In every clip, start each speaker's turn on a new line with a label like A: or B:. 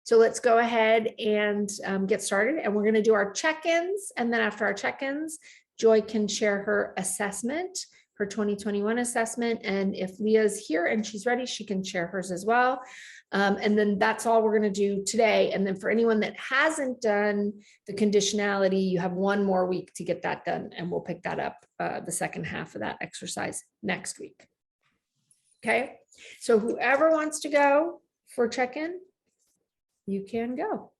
A: So let's go ahead and get started. And we're going to do our check-ins. And then after our check-ins, Joy can share her assessment, her 2021 assessment. And if Leah's here and she's ready, she can share hers as well. And then that's all we're going to do today. And then for anyone that hasn't done the conditionality, you have one more week to get that done. And we'll pick that up the second half of that exercise next week. Okay, so whoever wants to go for check-in, you can go.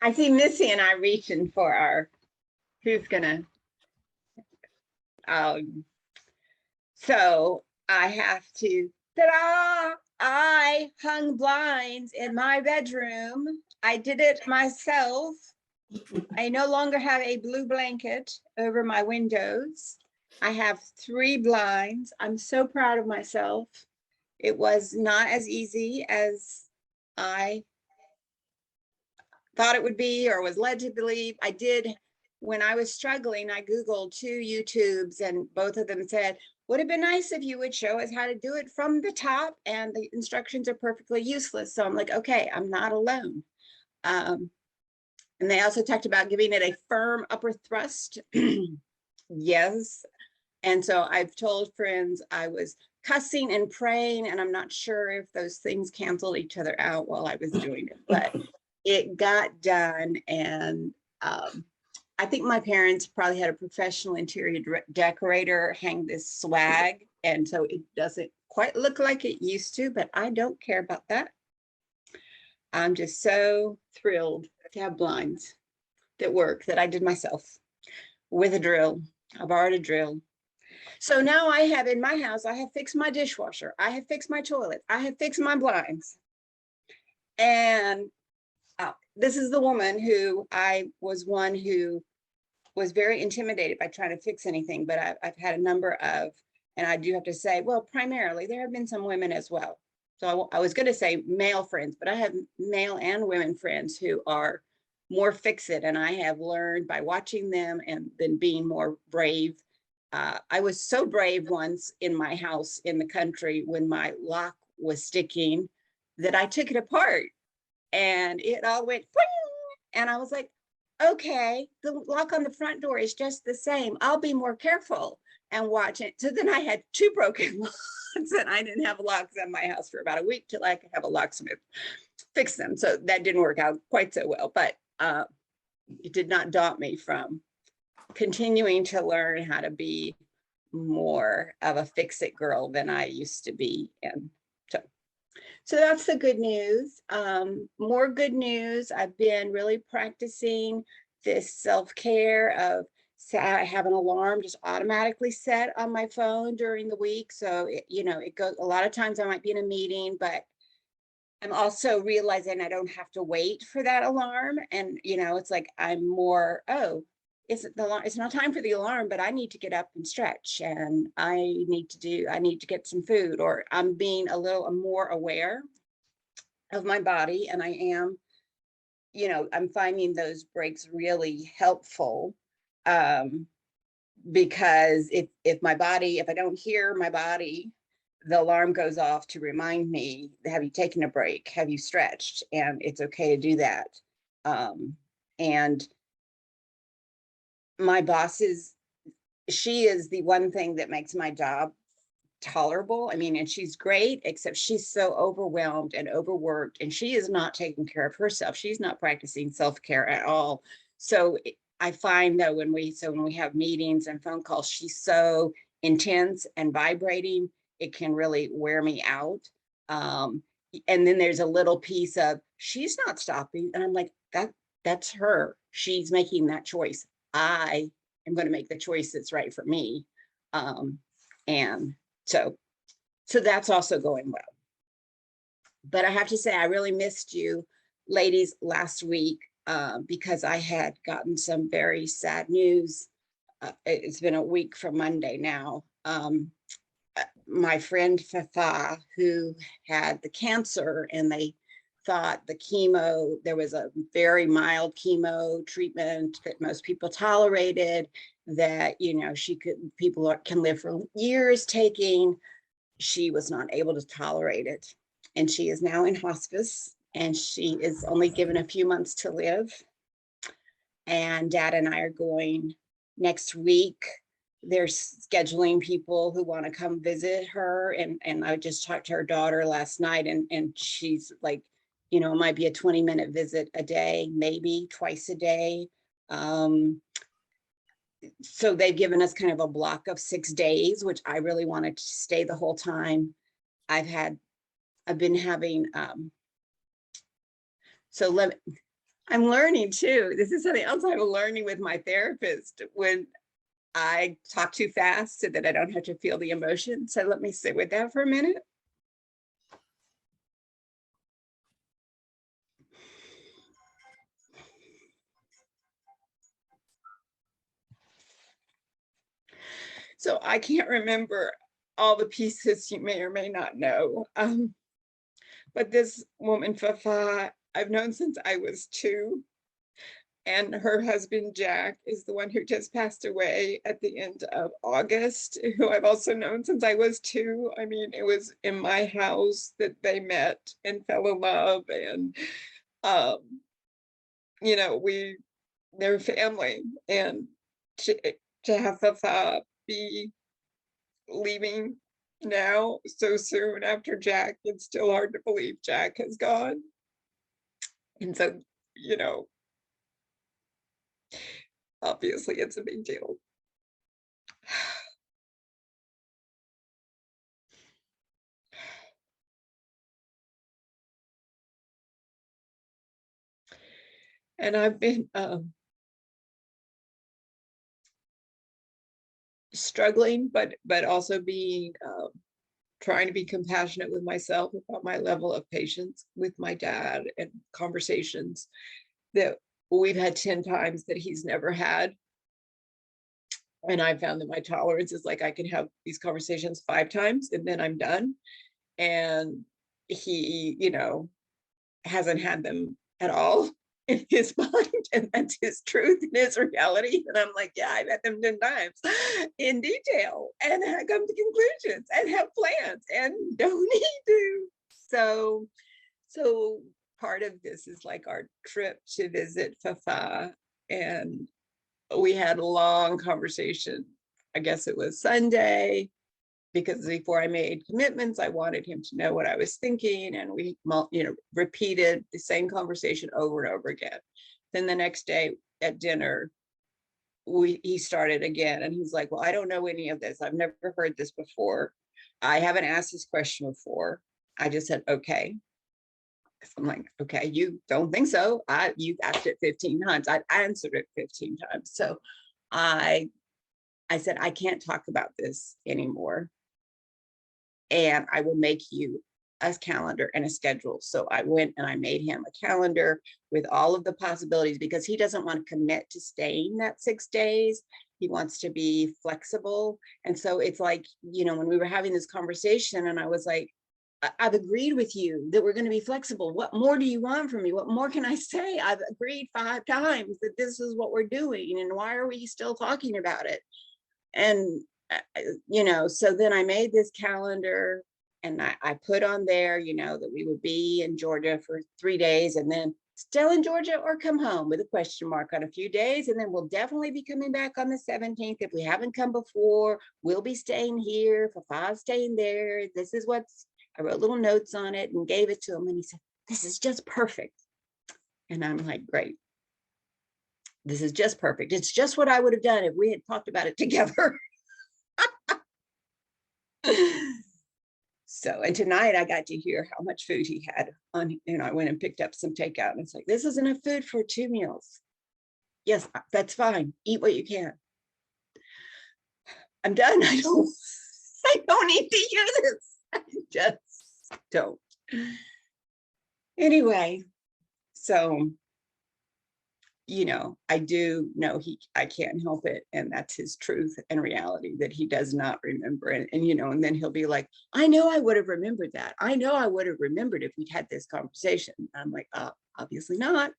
B: I see Missy and I reaching for our, who's gonna, so I have to, ta-da! I hung blinds in my bedroom. I did it myself. I no longer have a blue blanket over my windows. I have 3 blinds. I'm so proud of myself. It was not as easy as I thought it would be or was led to believe. I did, when I was struggling, I Googled 2 YouTubes and both of them said, would have been nice if you would show us how to do it from the top, and the instructions are perfectly useless. So I'm like, okay, I'm not alone. And they also talked about giving it a firm upper thrust. Yes. And so I've told friends I was cussing and praying, and I'm not sure if those things canceled each other out while I was doing it, but it got done. And I think my parents probably had a professional interior decorator hang this swag, and so it doesn't quite look like it used to, but I don't care about that. I'm just so thrilled to have blinds that work, that I did myself with a drill. I borrowed a drill. So now I have in my house, I have fixed my dishwasher, I have fixed my toilet, I have fixed my blinds. And this is the woman who I was one who was very intimidated by trying to fix anything, but I've had a number of, and I do have to say, well, primarily there have been some women as well. So I was going to say male friends, but I have male and women friends who are more fix-it, and I have learned by watching them and then being more brave. I was so brave once in my house in the country when my lock was sticking that I took it apart and it all went, and I was like, okay, the lock on the front door is just the same. I'll be more careful and watch it. So then I had 2 broken locks, and I didn't have locks in my house for about a week till I could have a locksmith fix them. So that didn't work out quite so well, but it did not daunt me from continuing to learn how to be more of a fix-it girl than I used to be. And so that's the good news. More good news. I've been really practicing this self-care of, I have an alarm just automatically set on my phone during the week. So, it goes, a lot of times I might be in a meeting, but I'm also realizing I don't have to wait for that alarm. And, it's like, I'm more, it's not time for the alarm, but I need to get up and stretch, and I need to get some food, or I'm being a little more aware of my body. And I am, I'm finding those breaks really helpful. Because if I don't hear my body, the alarm goes off to remind me, have you taken a break? Have you stretched? And it's okay to do that. And my boss she is the one thing that makes my job tolerable. I mean, and she's great, except she's so overwhelmed and overworked, and she is not taking care of herself. She's not practicing self-care at all. So I find that when we have meetings and phone calls, she's so intense and vibrating, it can really wear me out. And then there's a little piece of, she's not stopping. And I'm like, that's her. She's making that choice. I am going to make the choice that's right for me. And so that's also going well. But I have to say, I really missed you ladies last week because I had gotten some very sad news. It's been a week from Monday now. My friend Fafa, who had the cancer, and they thought the chemo, there was a very mild chemo treatment that most people tolerated, that, you know, can live for years taking. She was not able to tolerate it. And she is now in hospice, and she is only given a few months to live. And Dad and I are going next week. They're scheduling people who want to come visit her. And I just talked to her daughter last night, and she's like, you know, it might be a 20-minute visit a day, maybe twice a day. So they've given us kind of a block of 6 days, which I really wanted to stay the whole time. I've been having, I'm learning too. This is something else I'm learning with my therapist. When I talk too fast so that I don't have to feel the emotion. So let me sit with that for a minute. So I can't remember all the pieces, you may or may not know. But this woman, Fafa, I've known since I was 2. And her husband, Jack, is the one who just passed away at the end of August, who I've also known since I was 2. I mean, it was in my house that they met and fell in love. And, you know, they're family. And to have Fafa be leaving now so soon after Jack, it's still hard to believe Jack has gone. And so, you know, obviously it's a big deal. And I've been struggling, but also being trying to be compassionate with myself about my level of patience with my dad, and conversations that we've had 10 times that he's never had. And I found that my tolerance is like, I can have these conversations 5 times and then I'm done. And he, you know, hasn't had them at all in his mind, and that's his truth and his reality. And I'm like, yeah, I've had them 10 times in detail, and I come to conclusions and have plans and don't need to. So part of this is like our trip to visit Fafa, and we had a long conversation. I guess it was Sunday, because before I made commitments, I wanted him to know what I was thinking. And we, you know, repeated the same conversation over and over again. Then the next day at dinner, he started again. And he's like, well, I don't know any of this. I've never heard this before. I haven't asked this question before. I just said, okay. I'm like, okay, you don't think so? You've asked it 15 times. I answered it 15 times. So I said, I can't talk about this anymore. And I will make you a calendar and a schedule. So I went and I made him a calendar with all of the possibilities, because he doesn't want to commit to staying that 6 days. He wants to be flexible. And so it's like, you know, when we were having this conversation, and I was like, I've agreed with you that we're going to be flexible. What more do you want from me? What more can I say? I've agreed 5 times that this is what we're doing. And why are we still talking about it? And you know, so then I made this calendar, and I put on there, you know, that we would be in Georgia for 3 days, and then still in Georgia or come home, with a question mark on a few days. And then we'll definitely be coming back on the 17th. If we haven't come before, we'll be staying here. Fafa's staying there. This is I wrote little notes on it and gave it to him. And he said, this is just perfect. And I'm like, great. This is just perfect. It's just what I would have done if we had talked about it together. So, and tonight I got to hear how much food he had on, I went and picked up some takeout, and it's like, this is enough food for 2 meals. Yes, that's fine. Eat what you can. I'm done. I don't need to hear this. I just don't. Anyway, so, you know, I do know I can't help it. And that's his truth and reality, that he does not remember. And, you know, and then he'll be like, I know I would have remembered that. I know I would have remembered if we'd had this conversation. I'm like, obviously not.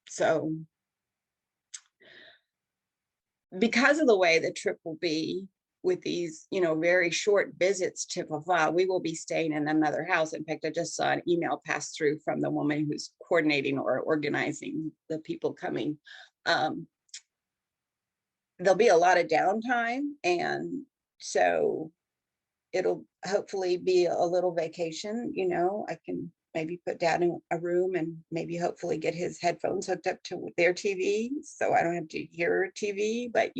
B: So because of the way the trip will be with these, very short visits to Fafa, we will be staying in another house. In fact, I just saw an email pass through from the woman who's coordinating or organizing the people coming. There'll be a lot of downtime, and so it'll hopefully be a little vacation. I can maybe put Dad in a room and maybe hopefully get his headphones hooked up to their TV so I don't have to hear TV. But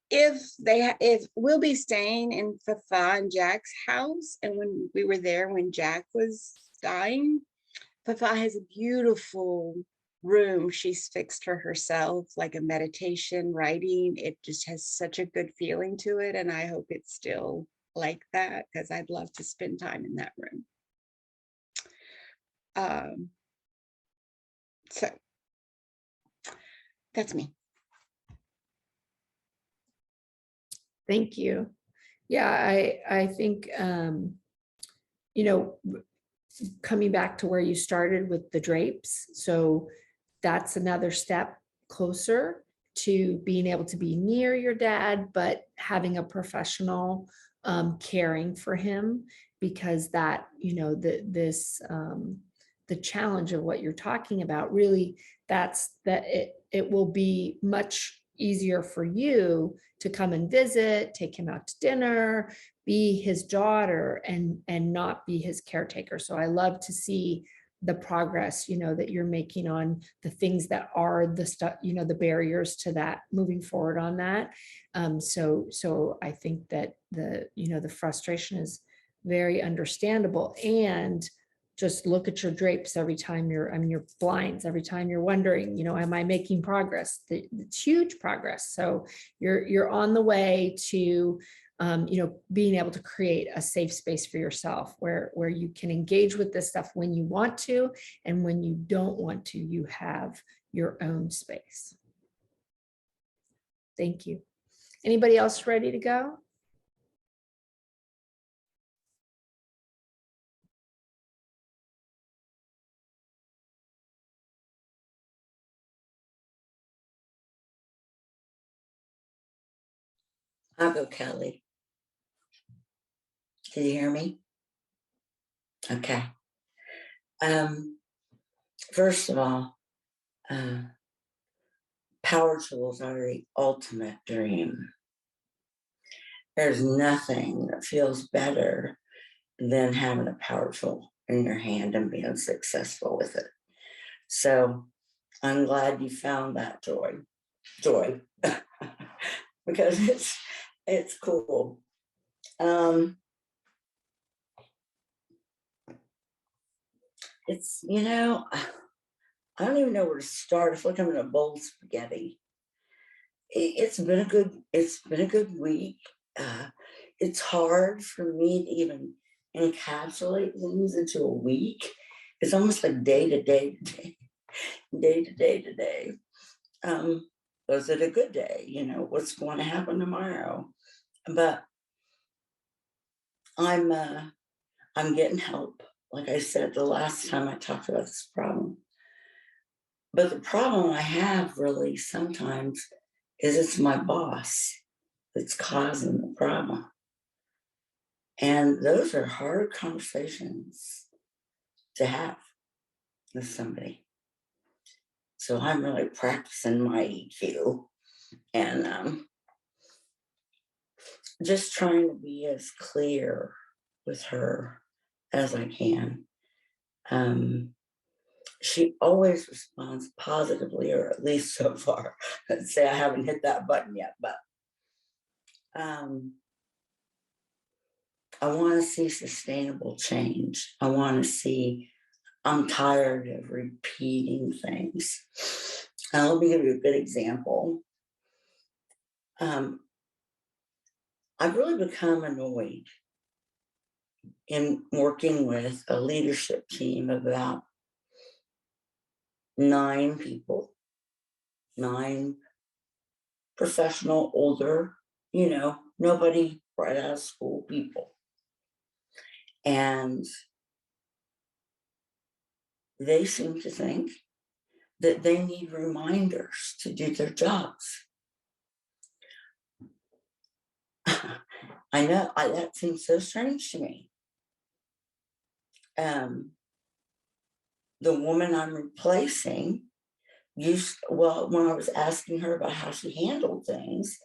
B: if we'll be staying in Fafa and Jack's house, and when we were there when Jack was dying, Fafa has a beautiful room she's fixed for herself, like a meditation writing. It just has such a good feeling to it, and I hope it's still like that, because I'd love to spend time in that room. So that's me.
A: Thank you. Yeah, I think, coming back to where you started with the drapes. So that's another step closer to being able to be near your dad, but having a professional caring for him, because that, the challenge of what you're talking about, really, it will be much easier for you to come and visit, take him out to dinner, be his daughter, and not be his caretaker. So I love to see the progress, that you're making on the things that are the stuff, the barriers to that, moving forward on that. So I think that the frustration is very understandable. And just look at your drapes every time your blinds, every time you're wondering, am I making progress? It's huge progress. So you're on the way to, being able to create a safe space for yourself where you can engage with this stuff when you want to, and when you don't want to, you have your own space. Thank you. Anybody else ready to go?
C: I'll go, Kelly. Can you hear me? Okay. First of all, power tools are the ultimate dream. There's nothing that feels better than having a power tool in your hand and being successful with it. So I'm glad you found that joy, because it's cool. It's, I don't even know where to start. I feel like I'm in a bowl of spaghetti. It's been a good week. It's hard for me to even encapsulate things into a week. It's almost like day to day to day. Was it a good day? What's going to happen tomorrow? But I'm getting help. Like I said the last time I talked about this problem. But the problem I have really sometimes is it's my boss that's causing the problem. And those are hard conversations to have with somebody. So I'm really practicing my EQ and just trying to be as clear with her as I can. She always responds positively, or at least so far. Let's say I haven't hit that button yet, but I want to see sustainable change. I'm tired of repeating things. Let me give you a good example. I've really become annoyed in working with a leadership team of about 9 people, 9 professional, older, nobody right out of school people. And they seem to think that they need reminders to do their jobs. I know, that seems so strange to me. The woman I'm replacing well, when I was asking her about how she handled things,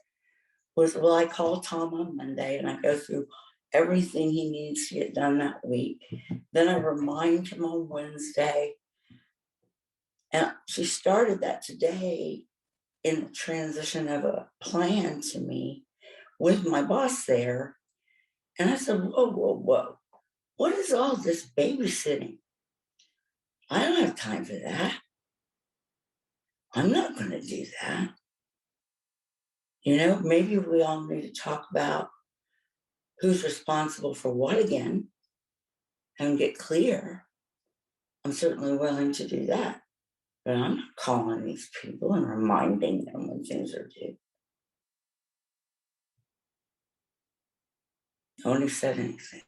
C: was, well, I call Tom on Monday and I go through everything he needs to get done that week. Then I remind him on Wednesday. And she started that today in the transition of a plan to me with my boss there. And I said, whoa, whoa, whoa. What is all this babysitting? I don't have time for that. I'm not going to do that. You know, maybe we all need to talk about who's responsible for what again and get clear. I'm certainly willing to do that, but I'm not calling these people and reminding them when things are due. Nobody said anything.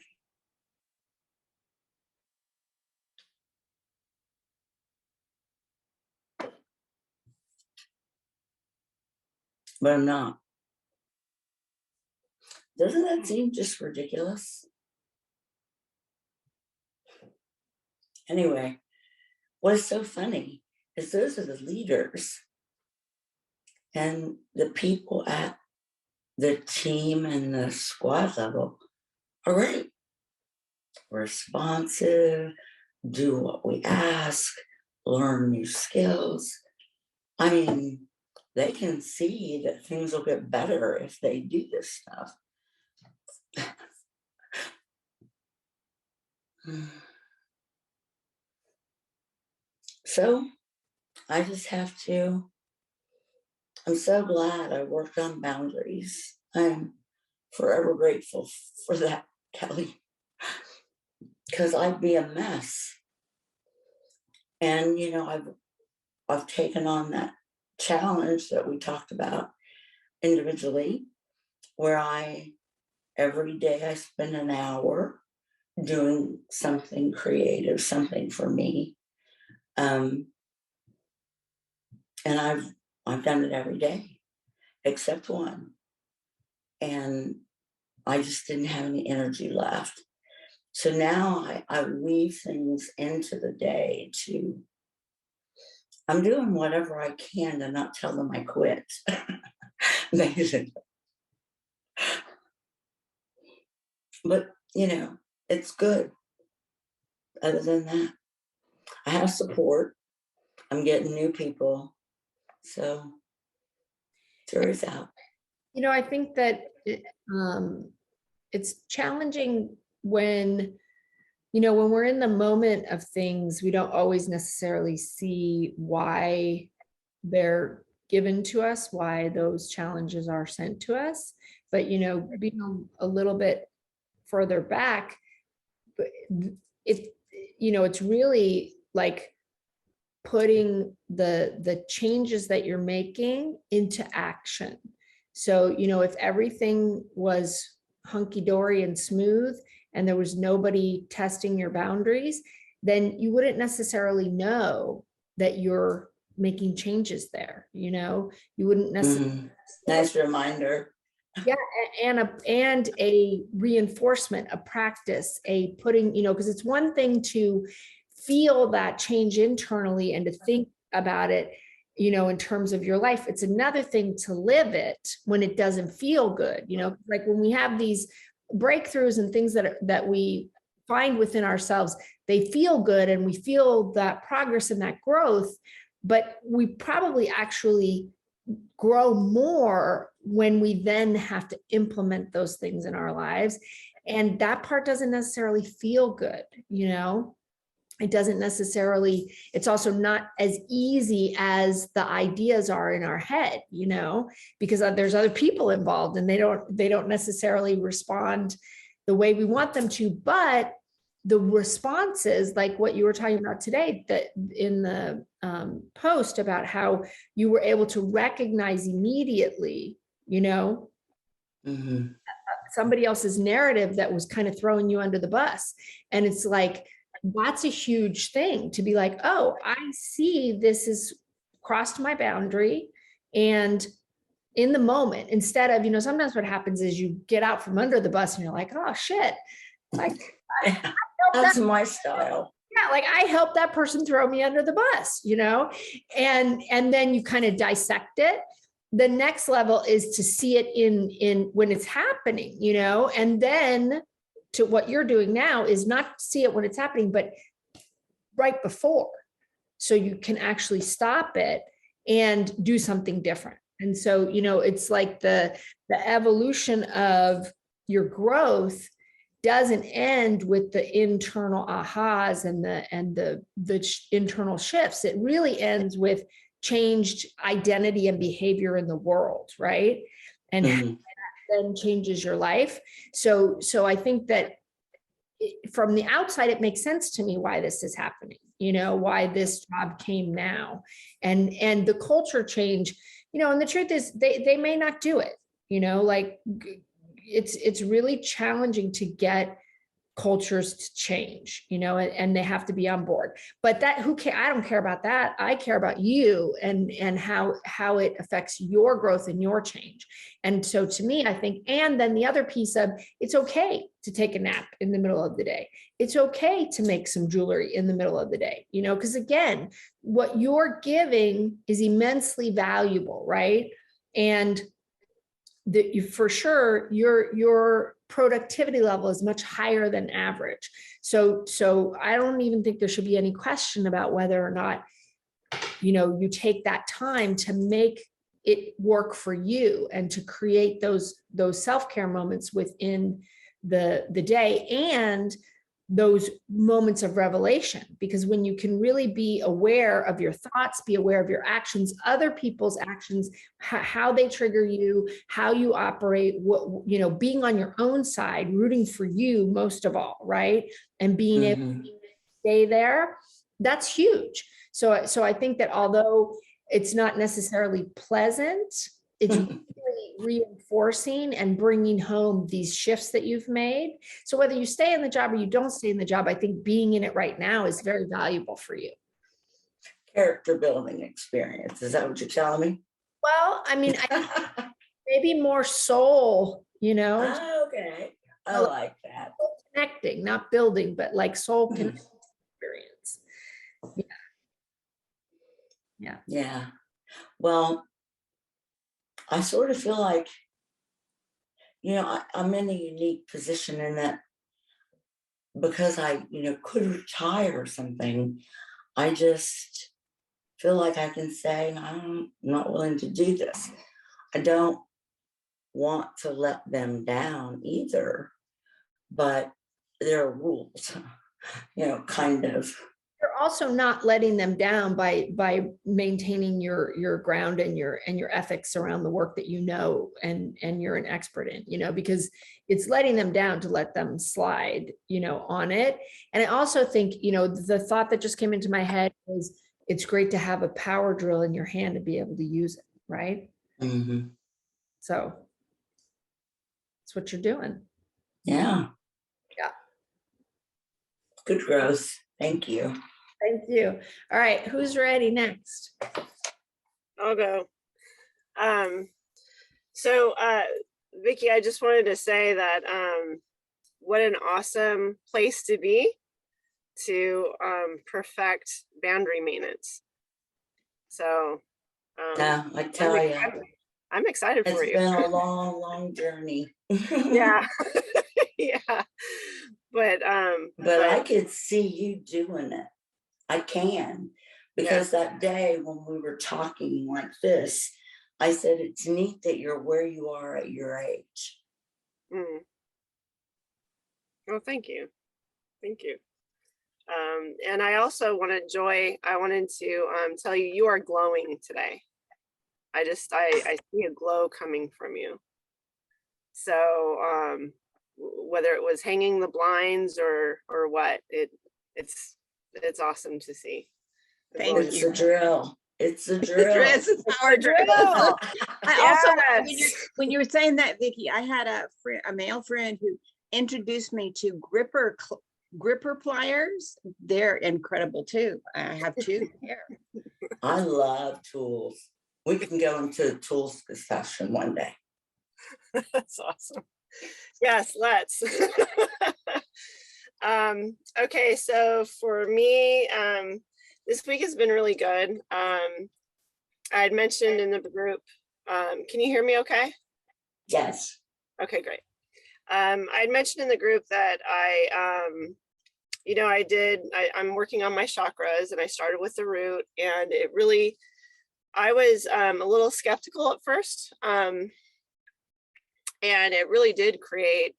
C: But I'm not. Doesn't that seem just ridiculous? Anyway, what's so funny is those are the leaders and the people at the team and the squad level are great. Responsive, do what we ask, learn new skills. I mean, they can see that things will get better if they do this stuff. So I just have to, I'm so glad I worked on boundaries. I'm forever grateful for that, Kelly, because I'd be a mess. And, you know, I've taken on that challenge that we talked about individually, where every day I spend an hour doing something creative, something for me. And I've done it every day, except one. And I just didn't have any energy left. So now I weave things into the day I'm doing whatever I can to not tell them I quit. Amazing. But, you know, it's good. Other than that, I have support. I'm getting new people. So, jury's out.
A: You know, I think that it's challenging when, you know, when we're in the moment of things, we don't always necessarily see why they're given to us, why those challenges are sent to us. But, you know, being a little bit further back, you know, it's really like putting the changes that you're making into action. So, you know, if everything was hunky-dory and smooth and there was nobody testing your boundaries, then you wouldn't necessarily know that you're making changes there. You know, you wouldn't necessarily.
C: Nice reminder.
A: Yeah, and a reinforcement, a practice, a putting, you know, because it's one thing to feel that change internally and to think about it, you know, in terms of your life. It's another thing to live it when it doesn't feel good, you know, like when we have these breakthroughs and things that we find within ourselves, they feel good and we feel that progress and that growth, but we probably actually grow more when we then have to implement those things in our lives. And that part doesn't necessarily feel good, you know? It doesn't necessarily, it's also not as easy as the ideas are in our head, you know, because there's other people involved and they don't necessarily respond the way we want them to. But the responses, like what you were talking about today, that in the post about how you were able to recognize immediately, you know, somebody else's narrative that was kind of throwing you under the bus. And it's like, that's a huge thing to be like, oh, I see this has crossed my boundary and in the moment, instead of, sometimes what happens is you get out from under the bus and you're like, oh shit, like,
C: That's my style.
A: yeah, like I helped that person throw me under the bus, and then you kind of dissect it. The next level is to see it in when it's happening, and then to what you're doing now is not see it when it's happening, but right before, so you can actually stop it and do something different. And so, it's like the evolution of your growth doesn't end with the internal ahas and the internal shifts. It really ends with changed identity and behavior in the world, right? And
C: Mhm.
A: then changes your life. So I think that from the outside, it makes sense to me why this is happening, why this job came now, and the culture change, and the truth is they may not do it, like it's really challenging to get cultures to change, and they have to be on board. But I don't care about that. I care about you and how it affects your growth and your change. And so to me, I think, and then the other piece of it's okay to take a nap in the middle of the day. It's okay to make some jewelry in the middle of the day, because again, what you're giving is immensely valuable, right? And for sure your productivity level is much higher than average. So I don't even think there should be any question about whether or not, you take that time to make it work for you and to create those self-care moments within the day, and those moments of revelation. Because when you can really be aware of your thoughts, be aware of your actions, other people's actions, how they trigger you, how you operate, being on your own side, rooting for you most of all, right? And being able to stay there, that's huge. So I think that although it's not necessarily pleasant, it's really reinforcing and bringing home these shifts that you've made. So whether you stay in the job or you don't stay in the job, I think being in it right now is very valuable for you.
C: Character building experience. Is that what you're telling me?
A: Well, I mean, maybe more soul,
C: Okay. I like that.
A: connecting, not building, but like soul connecting experience.
C: Yeah. Well, I sort of feel like, I'm in a unique position in that because I, could retire or something, I just feel like I can say, I'm not willing to do this. I don't want to let them down either, but there are rules, kind of.
A: You're also not letting them down by maintaining your ground and your ethics around the work that and you're an expert in, because it's letting them down to let them slide, on it. And I also think, the thought that just came into my head is it's great to have a power drill in your hand to be able to use it, right?
C: Mm-hmm.
A: So that's what you're doing.
C: Yeah.
A: Yeah.
C: Good growth. Thank you.
A: Thank you. All right, who's ready next?
D: I'll go. So Vicki, I just wanted to say that what an awesome place to be to perfect boundary maintenance. So
C: Yeah, I tell you,
D: I'm excited for you.
C: It's been a long, long journey.
D: Yeah. Yeah. But
C: I could see you doing it. I can, because that day when we were talking like this, I said, it's neat that you're where you are at your age.
D: Well, thank you. Thank you. And I also wanted, Joy, I wanted to tell you, you are glowing today. I see a glow coming from you. So whether it was hanging the blinds or what, it's awesome to see.
B: Thank
C: It's
B: you.
C: a drill. It's a
B: The
C: drill.
B: dress is our drill. I also,
D: Yes.
B: when you were saying that, Vicki, I had a male friend who introduced me to gripper pliers. They're incredible too. I have two here.
C: I love tools. We can go into tools discussion one day.
D: That's awesome. Yes, let's. Okay, so for me, this week has been really good. I had mentioned in the group, can you hear me okay?
C: Yes.
D: Okay, great. I had mentioned in the group that I'm working on my chakras, and I started with the root, and it really, I was a little skeptical at first. And it really did create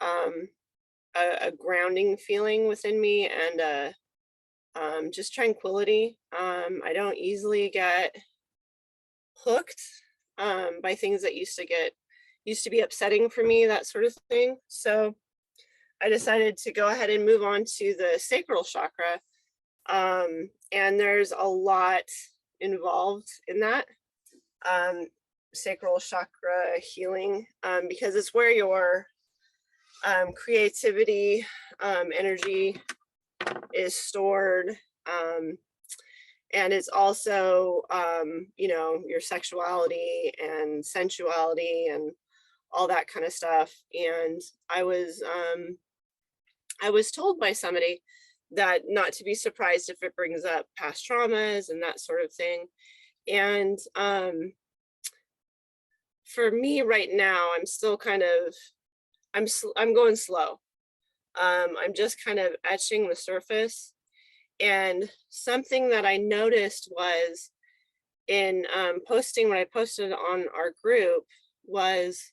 D: a grounding feeling within me, and just tranquility. I don't easily get hooked by things that used to be upsetting for me, that sort of thing. So I decided to go ahead and move on to the sacral chakra. And there's a lot involved in that sacral chakra healing, because it's where your creativity, energy is stored. And it's also, your sexuality and sensuality and all that kind of stuff. And I was told by somebody that not to be surprised if it brings up past traumas and that sort of thing. And for me right now, I'm still kind of, I'm going slow. I'm just kind of etching the surface. And something that I noticed was in posting, when I posted on our group, was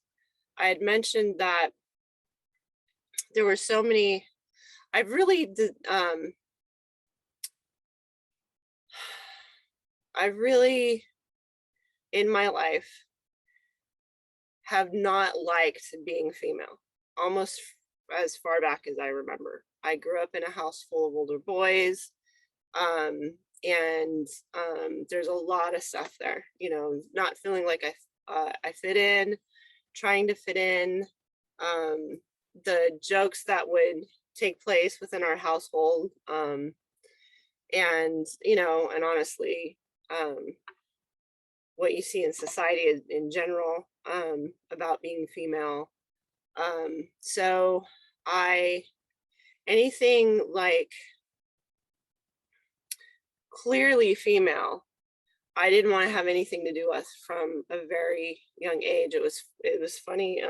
D: I had mentioned that there were so many, I really in my life have not liked being female, almost as far back as I remember. I grew up in a house full of older boys. And there's a lot of stuff there, not feeling like I fit in, trying to fit in, the jokes that would take place within our household, and and honestly, what you see in society in general, about being female. So anything like clearly female, I didn't want to have anything to do with from a very young age. It was funny.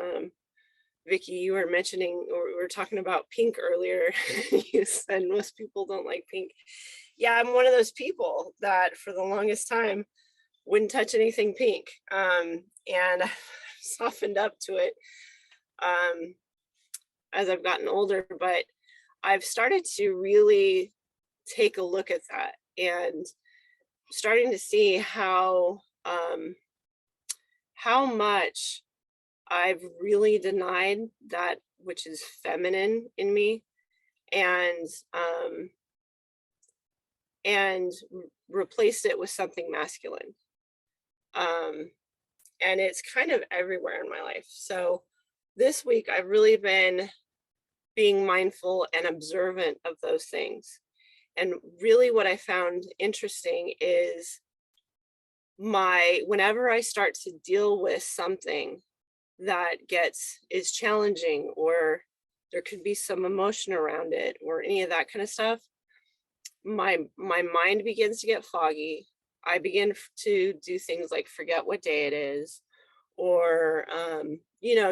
D: Vicky, you were mentioning, or we were talking about pink earlier. You said most people don't like pink. Yeah, I'm one of those people that for the longest time wouldn't touch anything pink. And I've softened up to it as I've gotten older, but I've started to really take a look at that and starting to see how much I've really denied that which is feminine in me, and replaced it with something masculine. And it's kind of everywhere in my life. So this week I've really been being mindful and observant of those things. And really what I found interesting is whenever I start to deal with something that is challenging, or there could be some emotion around it, or any of that kind of stuff, my mind begins to get foggy. I begin to do things like forget what day it is, or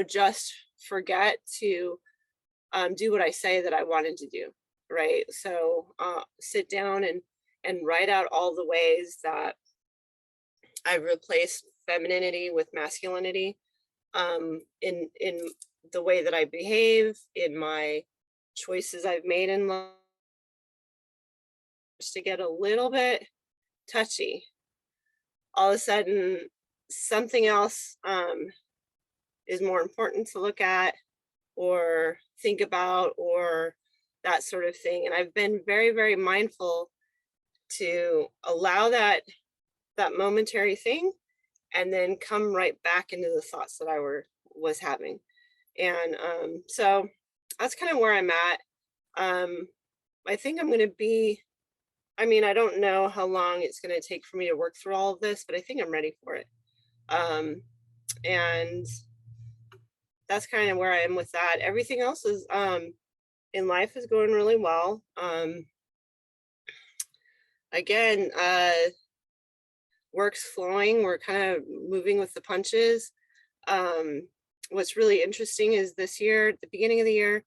D: just forget to do what I say that I wanted to do, right? So sit down and write out all the ways that I've replaced femininity with masculinity, in the way that I behave, in my choices I've made in life, to get a little bit touchy. All of a sudden, something else is more important to look at or think about, or that sort of thing. And I've been very, very mindful to allow that momentary thing and then come right back into the thoughts that I was having. And so that's kind of where I'm at. I think I'm going to be I mean, I don't know how long it's gonna take for me to work through all of this, but I think I'm ready for it. Um, and that's kind of where I am with that. Everything else is in life is going really well. Again, work's flowing. We're kind of moving with the punches. What's really interesting is this year, at the beginning of the year,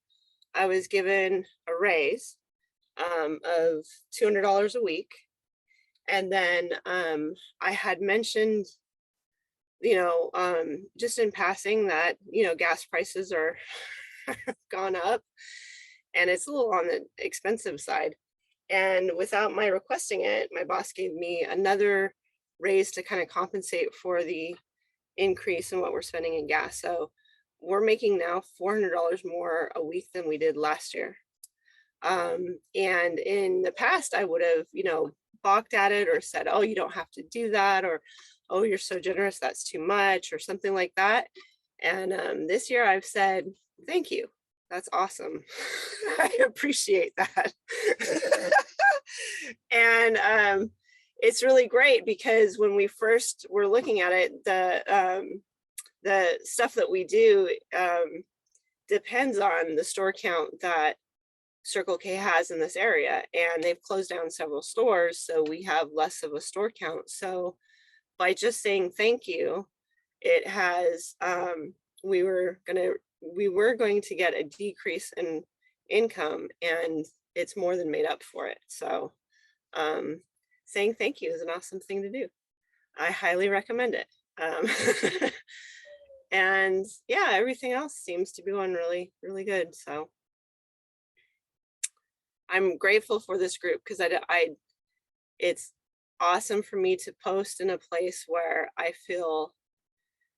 D: I was given a raise of $200 a week. And then I had mentioned, just in passing that, gas prices are gone up and it's a little on the expensive side. And without my requesting it, my boss gave me another raise to kind of compensate for the increase in what we're spending in gas. So we're making now $400 more a week than we did last year. And in the past, I would have, balked at it or said, oh, you don't have to do that, or, oh, you're so generous, that's too much, or something like that. And this year I've said, thank you. That's awesome. I appreciate that. And it's really great because when we first were looking at it, the stuff that we do depends on the store count that Circle K has in this area, and they've closed down several stores, so we have less of a store count. So by just saying thank you, it has we were going to get a decrease in income, and it's more than made up for it. So saying thank you is an awesome thing to do. I highly recommend it. And yeah, everything else seems to be going really, really good. So I'm grateful for this group because it's awesome for me to post in a place where I feel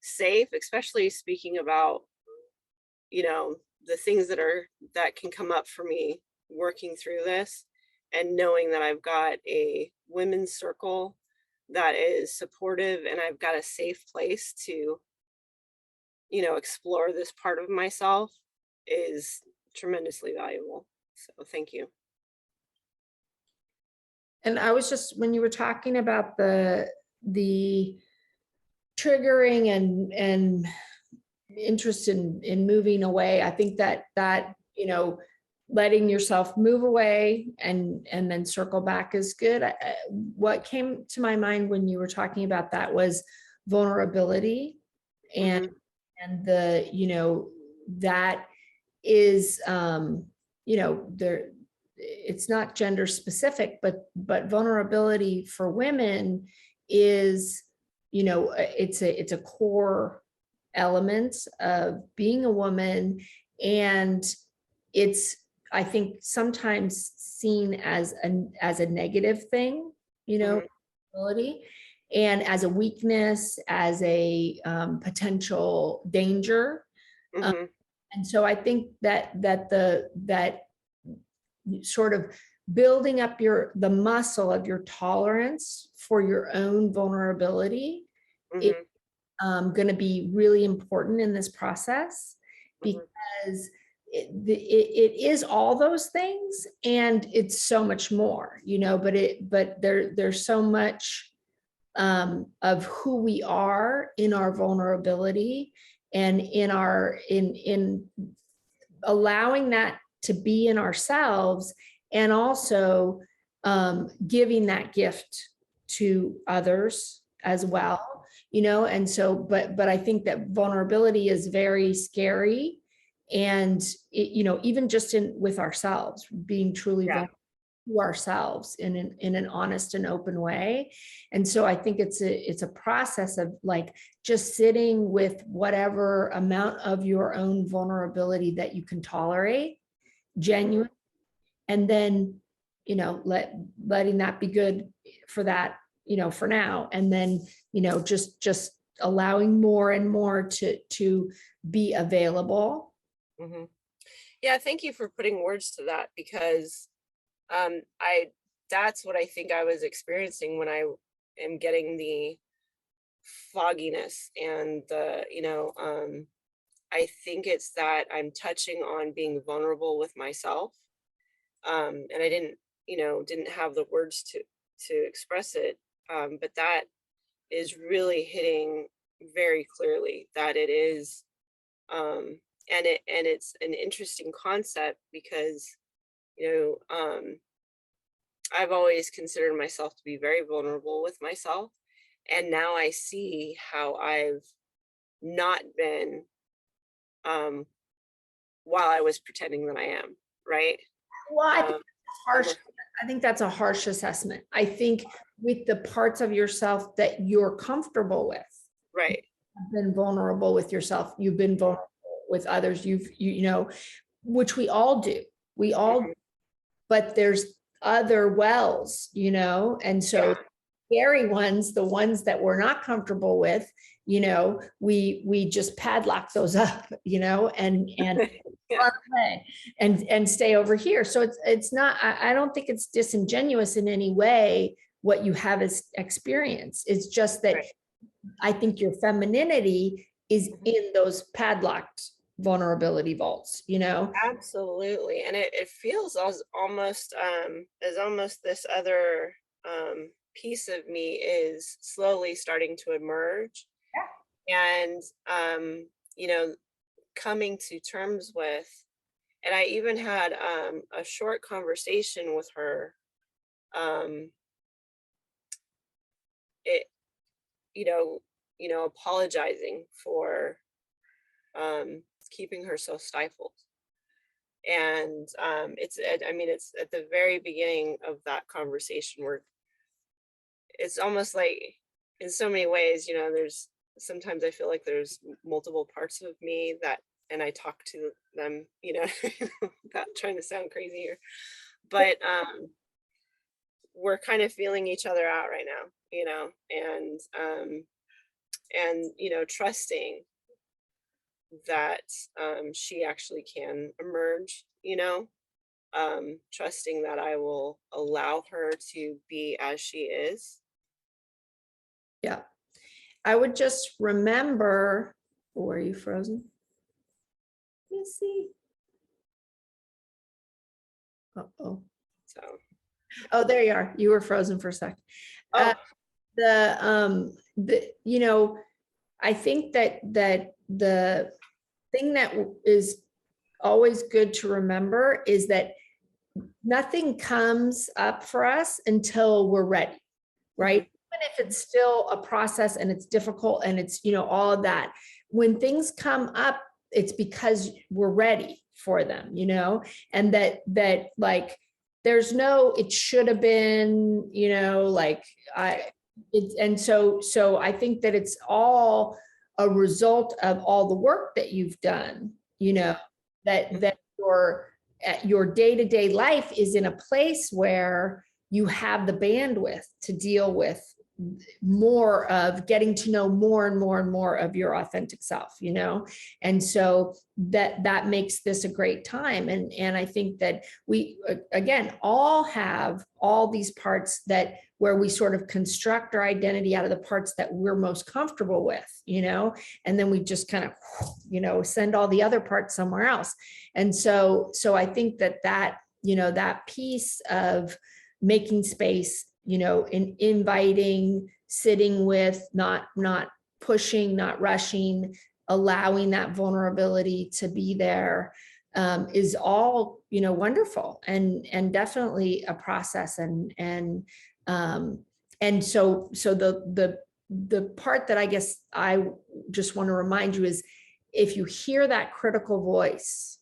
D: safe, especially speaking about, the things that can come up for me working through this, and knowing that I've got a women's circle that is supportive, and I've got a safe place to, explore this part of myself is tremendously valuable. So thank you.
A: And I was just, when you were talking about the triggering and interest in moving away, I think that letting yourself move away and then circle back is good. What came to my mind when you were talking about that was vulnerability, and the that is there, it's not gender specific, but vulnerability for women is, it's a core element of being a woman. And it's, I think, sometimes seen as a negative thing, vulnerability, and as a weakness, as a potential danger. And so I think that sort of building up the muscle of your tolerance for your own vulnerability is going to be really important in this process, because it is all those things, and it's so much more, but there's so much of who we are in our vulnerability, and in allowing that to be in ourselves, and also giving that gift to others as well, and so, but I think that vulnerability is very scary, and even just with ourselves, being truly vulnerable to ourselves in an honest and open way. And so I think it's a process of like just sitting with whatever amount of your own vulnerability that you can tolerate, genuine, and then letting that be good for that, for now, and then just allowing more and more to be available.
D: Yeah, thank you for putting words to that, because that's what I think I was experiencing when I am getting the fogginess and the I think it's that I'm touching on being vulnerable with myself. And I didn't, didn't have the words to express it. But that is really hitting very clearly that it is, and it's an interesting concept because, I've always considered myself to be very vulnerable with myself. And now I see how I've not been, um, while I was pretending that I am, right?
A: Well, I think
D: Um,
A: it's harsh. I think that's a harsh assessment. I think with the parts of yourself that you're comfortable with,
D: right.
A: you've been vulnerable with yourself, you've been vulnerable with others, which we all do. We all,
D: Mhm.
A: but there's other wells, and so scary ones, the ones that we're not comfortable with, we just padlock those up, and
D: Yeah.
A: run away and stay over here. So it's not, I don't think it's disingenuous in any way what you have as experience. It's just that
D: Right.
A: I think your femininity is in those padlocked vulnerability vaults,
D: Absolutely. And it feels as almost this other piece of me is slowly starting to emerge. And you know, coming to terms with, and I even had a short conversation with her. Um it you know, apologizing for keeping her so stifled. And it's at the very beginning of that conversation where it's almost like, in so many ways, there's sometimes I feel like there's multiple parts of me that, and I talk to them, without trying to sound crazy here, but we're kind of feeling each other out right now, and trusting that she actually can emerge, trusting that I will allow her to be as she is.
A: Yeah. I would just remember, were you frozen? Let me see. Uh-oh.
D: So,
A: Oh, there you are. You were frozen for a sec.
D: oh,
A: I think that the thing that is always good to remember is that nothing comes up for us until we're ready, right? Even if it's still a process and it's difficult and it's, all of that. When things come up, it's because we're ready for them, and that like, there's no, it should have been, and so I think that it's all a result of all the work that you've done, that your day-to-day life is in a place where you have the bandwidth to deal with more of getting to know more and more and more of your authentic self, and so that makes this a great time. And I think that we, again, all have all these parts that where we sort of construct our identity out of the parts that we're most comfortable with, and then we just kind of, send all the other parts somewhere else. And so I think that piece of making space, in inviting, sitting with, not pushing, not rushing, allowing that vulnerability to be there, is all, wonderful and definitely a process. And so the part that I guess I just want to remind you is, if you hear that critical voice,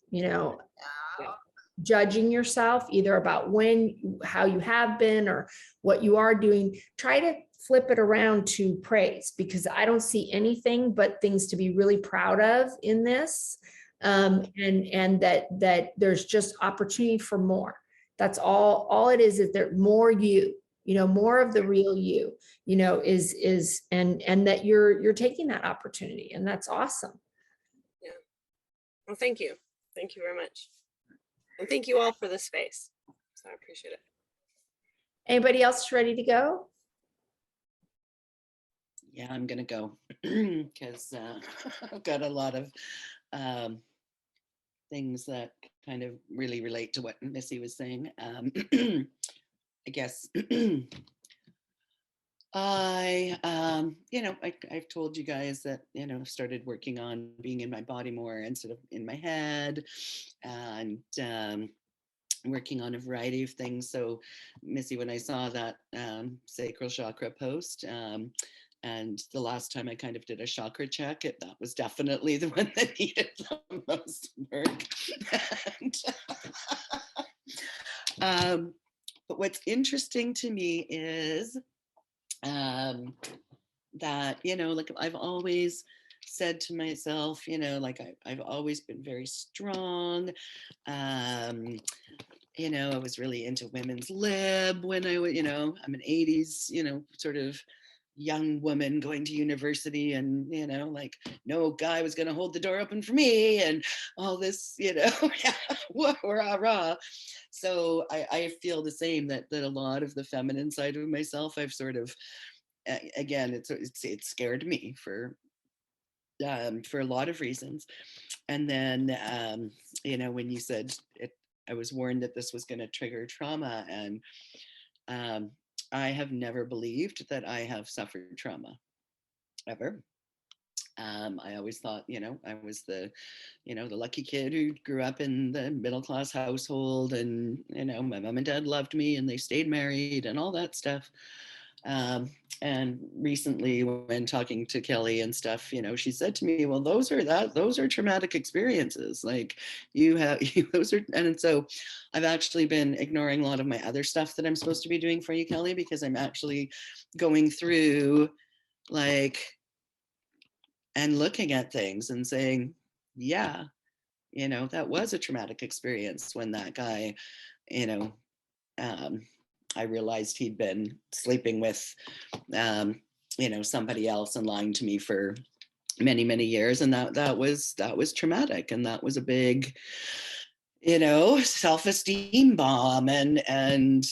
A: judging yourself either about how you have been or what you are doing, try to flip it around to praise, because I don't see anything but things to be really proud of in this. And that there's just opportunity for more. That's all it is there more more of the real you, is and that you're taking that opportunity, and that's awesome.
D: yeah. Well, thank you. Thank you very much. And thank you all for the space. So I appreciate it.
A: Anybody else ready to go?
E: Yeah, I'm gonna go because I've got a lot of things that kind of really relate to what Missy was saying. I guess I've told you guys that, I've started working on being in my body more instead of in my head, and working on a variety of things. So, Missy, when I saw that sacral chakra post, and the last time I kind of did a chakra check, that was definitely the one that needed the most work. And, but what's interesting to me is that, like I've always said to myself, like I've always been very strong. I was really into women's lib when I was, I'm an 80s, sort of young woman going to university, and, like no guy was going to hold the door open for me and all this, rah, rah. So I feel the same, that a lot of the feminine side of myself, I've sort of, again, it scared me for a lot of reasons. And then, when you said it, I was warned that this was going to trigger trauma, and I have never believed that I have suffered trauma ever. I always thought, I was the lucky kid who grew up in the middle class household, and, my mom and dad loved me and they stayed married and all that stuff. And recently, when talking to Kelly and stuff, she said to me, well, those are traumatic experiences. Like those are, and so I've actually been ignoring a lot of my other stuff that I'm supposed to be doing for you, Kelly, because I'm actually going through, like, and looking at things and saying, yeah, that was a traumatic experience when that guy, I realized he'd been sleeping with, somebody else and lying to me for many, many years. And that was traumatic. And that was a big, self-esteem bomb, and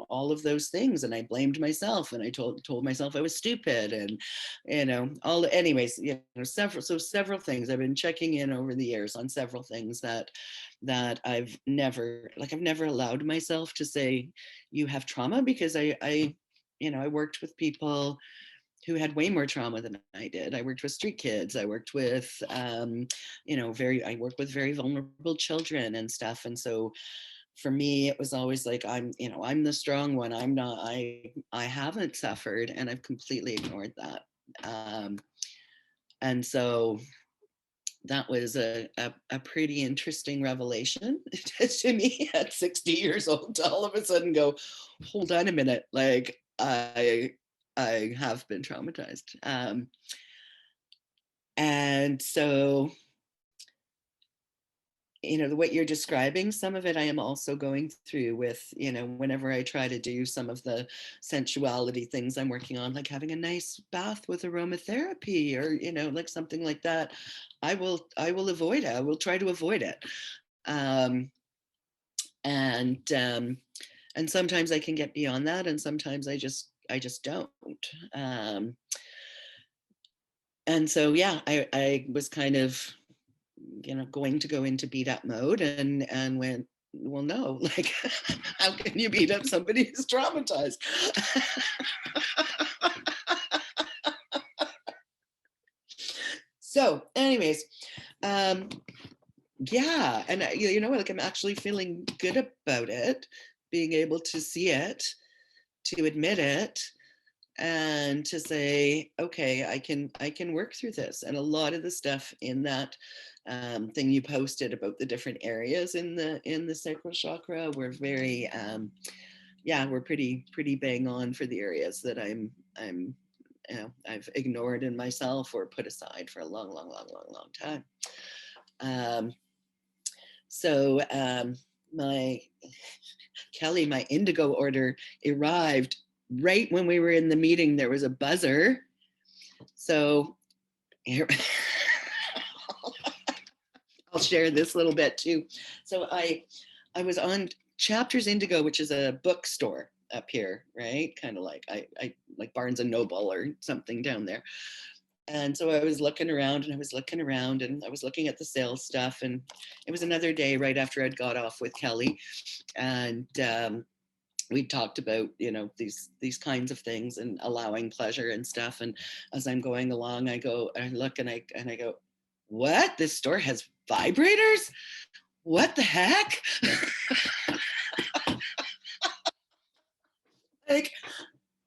E: all of those things. And I blamed myself, and I told myself I was stupid, and anyways, several things. I've been checking in over the years on several things that I've never allowed myself to say you have trauma, because I worked with people who had way more trauma than I did. I worked with street kids. I worked with, I work with very vulnerable children and stuff. And so for me, it was always like, I'm the strong one. I'm not, I haven't suffered, and I've completely ignored that. And so that was a pretty interesting revelation to me at 60 years old, to all of a sudden go, hold on a minute, like I have been traumatized. And so, what you're describing, some of it I am also going through with, whenever I try to do some of the sensuality things I'm working on, like having a nice bath with aromatherapy, or, like something like that, I will avoid it. I will try to avoid it. And sometimes I can get beyond that, and sometimes I just don't. And so, yeah, I was kind of, going to go into beat up mode, and went, well, no, like, how can you beat up somebody who's traumatized? So anyways, yeah, and like, I'm actually feeling good about it, being able to see it, to admit it, and to say, okay, I can work through this. And a lot of the stuff in that thing you posted about the different areas in the sacral chakra were very, we're pretty bang on for the areas that I've ignored in myself or put aside for a long time. So my Kelly, my indigo order arrived right when we were in the meeting. There was a buzzer. So here, I'll share this little bit too. So I was on Chapters Indigo, which is a bookstore up here, right? Kind of like I like Barnes and Noble or something down there. And so I was looking around, and I was looking at the sales stuff, and it was another day right after I'd got off with Kelly, and we talked about, you know, these kinds of things and allowing pleasure and stuff. And as I'm going along, I look and I go, what? This store has vibrators? What the heck? Like,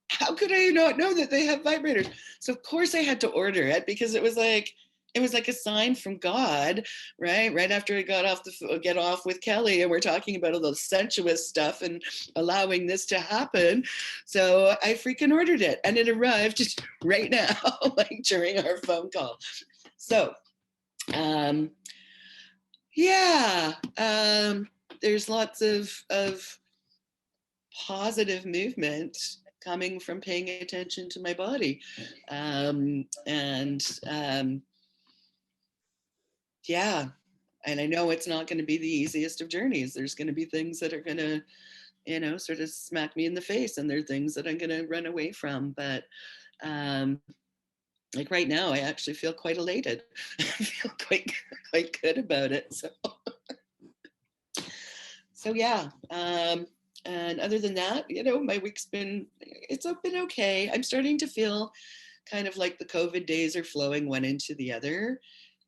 E: how could I not know that they have vibrators? So of course I had to order it, because it was like a sign from God, right? Right after I get off with Kelly, and we're talking about all the sensuous stuff and allowing this to happen. So I freaking ordered it, and it arrived just right now, like during our phone call. So, yeah, there's lots of positive movement coming from paying attention to my body. Yeah, and I know it's not going to be the easiest of journeys. There's going to be things that are going to, you know, sort of smack me in the face, and there are things that I'm going to run away from. But like right now, I actually feel quite elated. I feel quite good about it. So yeah. And other than that, you know, my week's been okay. I'm starting to feel kind of like the COVID days are flowing one into the other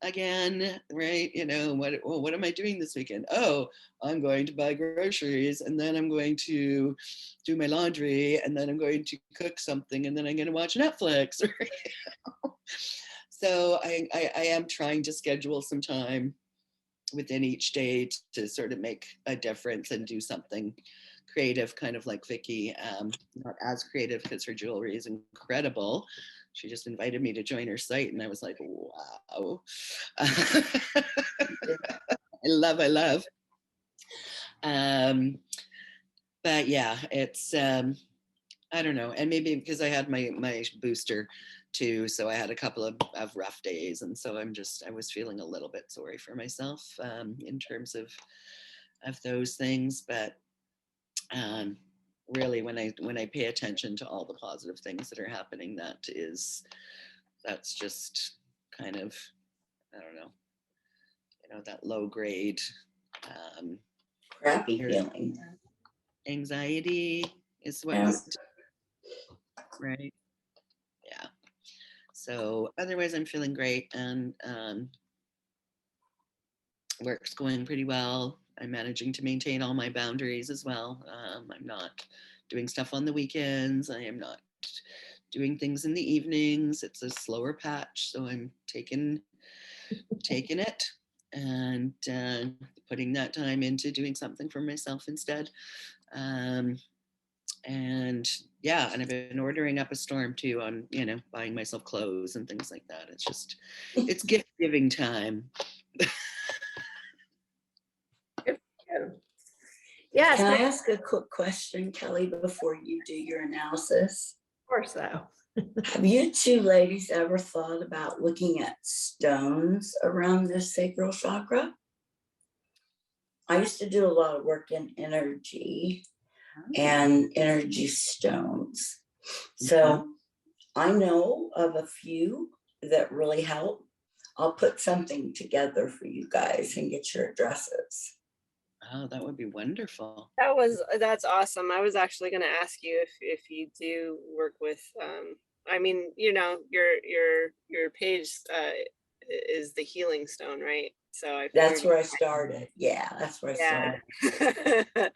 E: again, right? You know, what am I doing this weekend? Oh, I'm going to buy groceries, and then I'm going to do my laundry, and then I'm going to cook something, and then I'm going to watch Netflix. So I am trying to schedule some time within each day to sort of make a difference and do something creative, kind of like Vicky. Not as creative, because her jewelry is incredible. She just invited me to join her site, and I was like, wow. I love. But yeah, it's I don't know, and maybe because I had my booster too, so I had a couple of rough days, and so I was feeling a little bit sorry for myself in terms of those things. But really, when I pay attention to all the positive things that are happening, that's just kind of, I don't know, you know, that low grade
C: Crappy feeling.
E: anxiety is what
C: Yes.
E: right? Yeah. So otherwise, I'm feeling great, and work's going pretty well. I'm managing to maintain all my boundaries as well. I'm not doing stuff on the weekends. I am not doing things in the evenings. It's a slower patch, so I'm taking it and putting that time into doing something for myself instead. And yeah, and I've been ordering up a storm too on, you know, buying myself clothes and things like that. It's gift giving time.
A: Yes,
C: Can I
A: of
C: ask a quick question, Kelly, before you do your analysis?
A: course, though.
C: Have you two ladies ever thought about looking at stones around the sacral chakra? I used to do a lot of work in energy and energy stones. So I know of a few that really help. I'll put something together for you guys and get your addresses.
E: Oh, that would be wonderful.
D: That's awesome. I was actually going to ask you if you do work with I mean, you know, your page is the healing stone, right? So I
C: That's
D: figured
C: where I started. Yeah, that's where I started.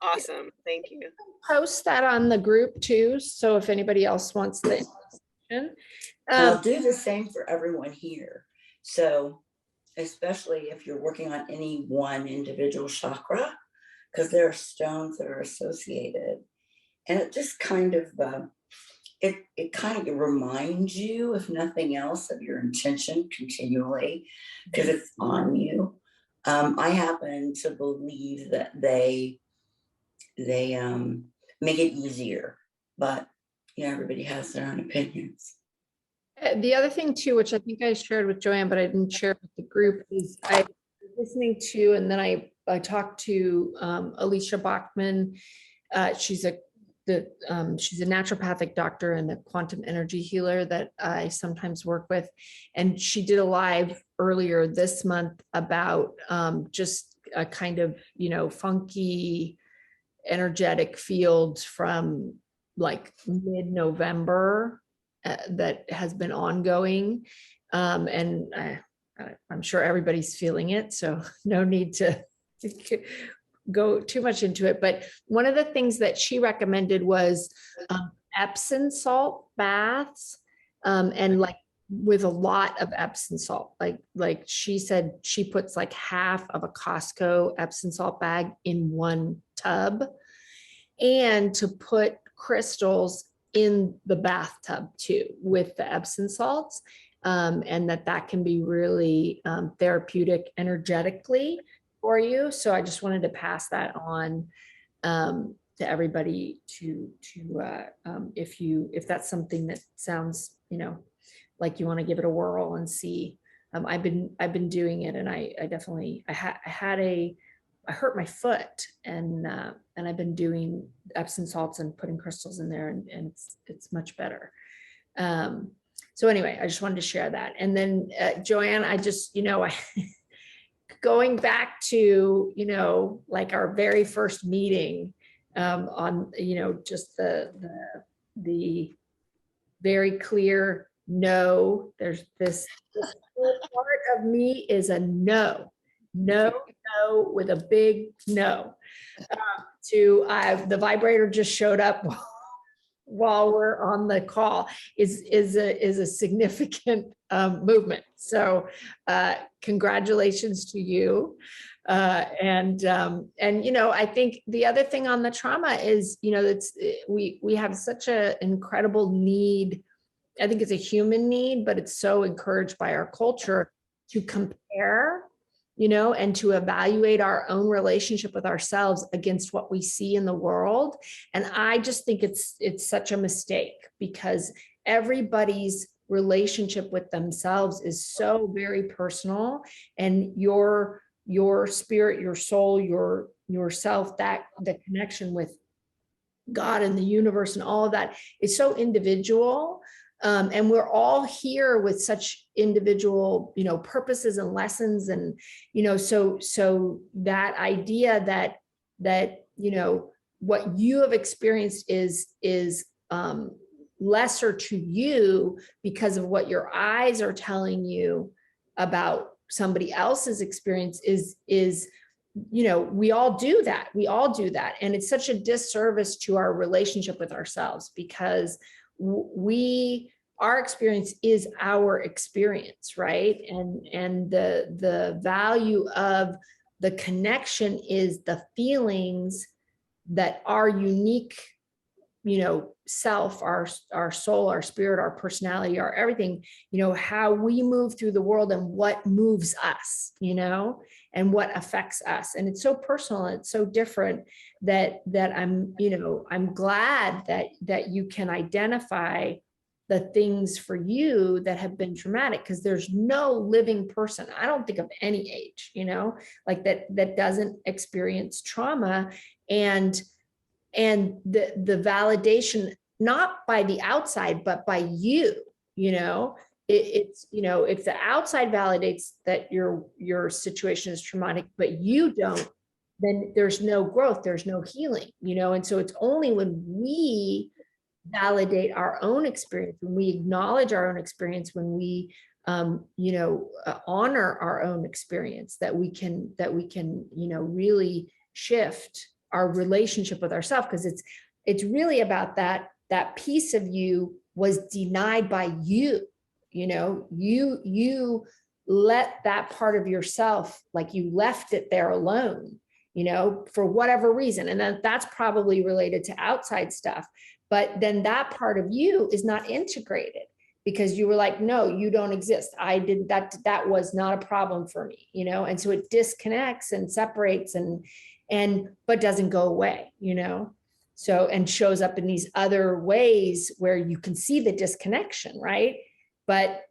D: Awesome. Thank you.
A: Post that on the group too, so if anybody else wants the information.
C: I'll do the same for everyone here. So especially if you're working on any one individual chakra, because there are stones that are associated. And it just kind of, it kind of reminds you, if nothing else, of your intention continually, because it's on you. I happen to believe that they make it easier, but you know, everybody has their own opinions.
A: The other thing too, which I think I shared with Joanne, but I didn't share with the group, is I was listening to, and then I talked to Alicia Bachman. She's a naturopathic doctor and a quantum energy healer that I sometimes work with. And she did a live earlier this month about just a kind of, you know, funky energetic field from like mid-November that has been ongoing. And I'm sure everybody's feeling it, so no need to go too much into it. But one of the things that she recommended was Epsom salt baths, and like with a lot of Epsom salt. Like she said, she puts like half of a Costco Epsom salt bag in one tub, and to put crystals in the bathtub too with the Epsom salts. And that can be really therapeutic energetically for you. So I just wanted to pass that on to everybody if that's something that sounds, like you want to give it a whirl and see. I've been doing it, and I definitely, I hurt my foot, and I've been doing Epsom salts and putting crystals in there, and it's much better. So anyway, I just wanted to share that. And then Joanne, I just, going back to, like our very first meeting on, just the very clear no, there's this whole part of me is a no with a big no. The vibrator just showed up while we're on the call is a significant movement. So congratulations to you. And I think the other thing on the trauma is, we have such an incredible need. I think it's a human need, but it's so encouraged by our culture to compare, and to evaluate our own relationship with ourselves against what we see in the world. And I just think it's such a mistake, because everybody's relationship with themselves is so very personal, and your spirit, your soul, yourself, that the connection with God and the universe and all of that is so individual. And we're all here with such individual, purposes and lessons. And, so that idea that, what you have experienced is lesser to you because of what your eyes are telling you about somebody else's experience is, we all do that. And it's such a disservice to our relationship with ourselves, because our experience is our experience, right? And the value of the connection is the feelings that our unique, self, our soul, our spirit, our personality, our everything, how we move through the world and what moves us, and what affects us. And it's so personal, and it's so different that I'm glad that you can identify the things for you that have been traumatic, because there's no living person, I don't think, of any age, like that doesn't experience trauma. And the validation, not by the outside, but by you, it's, if the outside validates that your situation is traumatic, but you don't, then there's no growth, there's no healing, and so it's only when we validate our own experience, when we acknowledge our own experience, when we honor our own experience, that we can really shift our relationship with ourselves. Because it's really about that piece of you was denied by you. You let that part of yourself, like you left it there alone, for whatever reason. And then that's probably related to outside stuff. But then that part of you is not integrated, because you were like, no, you don't exist. I did that. That was not a problem for me, and so it disconnects and separates but doesn't go away, so, and shows up in these other ways where you can see the disconnection, right? But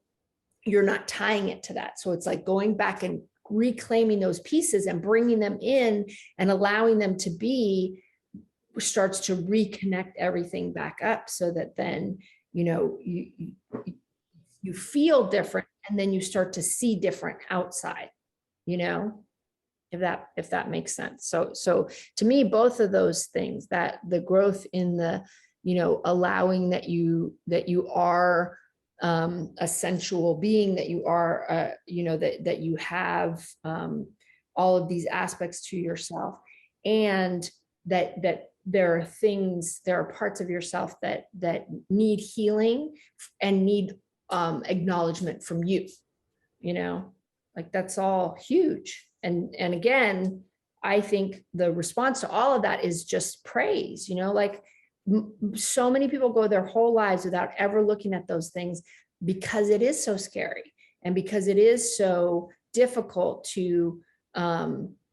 A: you're not tying it to that. So it's like going back and reclaiming those pieces and bringing them in and allowing them to be, starts to reconnect everything back up, so that then, you feel different, and then you start to see different outside, if that makes sense. So to me, both of those things, that the growth in the, allowing that you are a sensual being, that you are, that you have all of these aspects to yourself, and that there are parts of yourself that need healing and need acknowledgement from you, like that's all huge. And again, I think the response to all of that is just praise, like so many people go their whole lives without ever looking at those things, because it is so scary and because it is so difficult to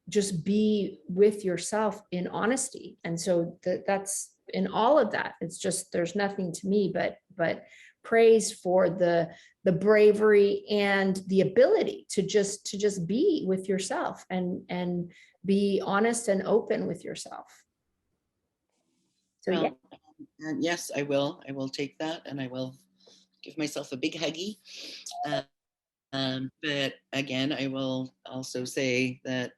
A: just be with yourself in honesty. And so that's in all of that. It's just, there's nothing to me but praise for the bravery and the ability to just be with yourself and be honest and open with yourself. So yeah.
E: And yes, I will take that, and I will give myself a big huggy. But again, I will also say that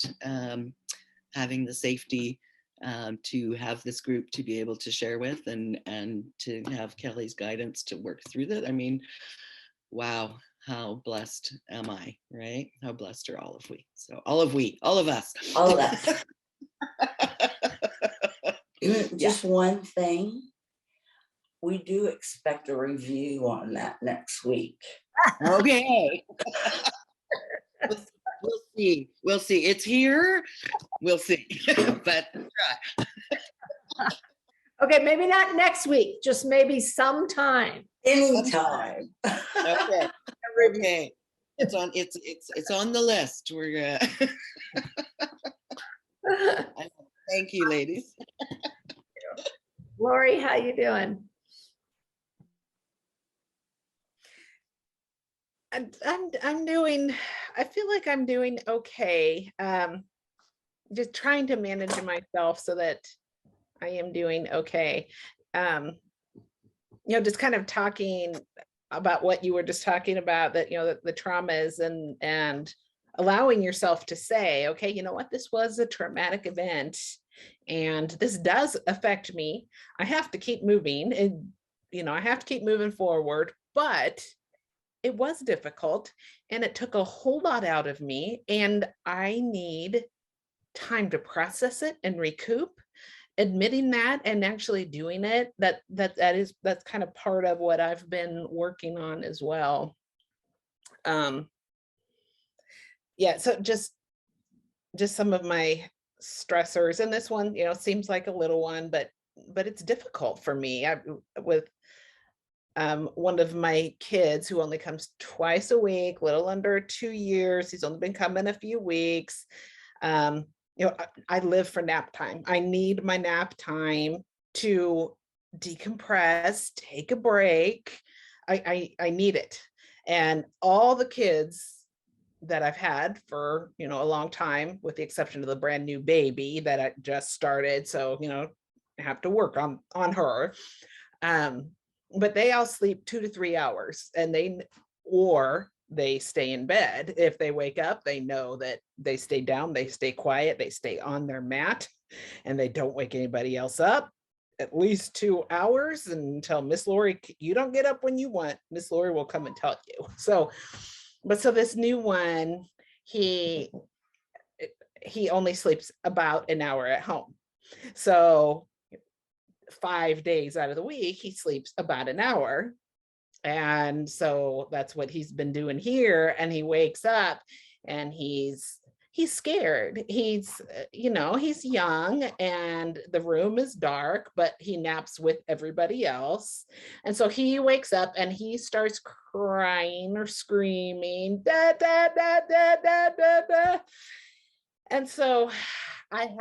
E: having the safety to have this group to be able to share with, and to have Kelly's guidance to work through that. I mean, wow, how blessed am I, right? How blessed are all of we? So all of us.
C: All of us. Just one thing. We do expect a review on that next week.
E: Okay. We'll see. It's here. We'll see. But try.
A: Okay, maybe not next week, just maybe sometime.
C: Anytime.
E: Okay. Okay. It's on the list. We're thank you, ladies.
A: Lori, how you doing?
F: I'm doing, I feel like I'm doing okay. Just trying to manage myself so that I am doing okay. Just kind of talking about what you were just talking about, that, the traumas and allowing yourself to say, okay, you know what, this was a traumatic event and this does affect me. I have to keep moving and, I have to keep moving forward, but it was difficult and it took a whole lot out of me, and I need time to process it and recoup. Admitting that and actually doing it, that's kind of part of what I've been working on as well. Yeah, so just some of my stressors, and this one, seems like a little one, but it's difficult for me. With one of my kids who only comes twice a week, little under 2 years. He's only been coming a few weeks. I live for nap time. I need my nap time to decompress, take a break. I need it. And all the kids that I've had for, a long time, with the exception of the brand new baby that I just started. So, I have to work on her. But they all sleep 2 to 3 hours, and they stay in bed. If they wake up, they know that they stay down, they stay quiet, they stay on their mat, and they don't wake anybody else up at least 2 hours until Miss Lori, you don't get up when you want. Miss Lori will come and tell you. So this new one, he only sleeps about an hour at home. So 5 days out of the week, he sleeps about an hour. And so that's what he's been doing here. And he wakes up and he's scared. He's young and the room is dark, but he naps with everybody else. And so he wakes up and he starts crying or screaming, da, da, da, da, da, da, da. And so I'm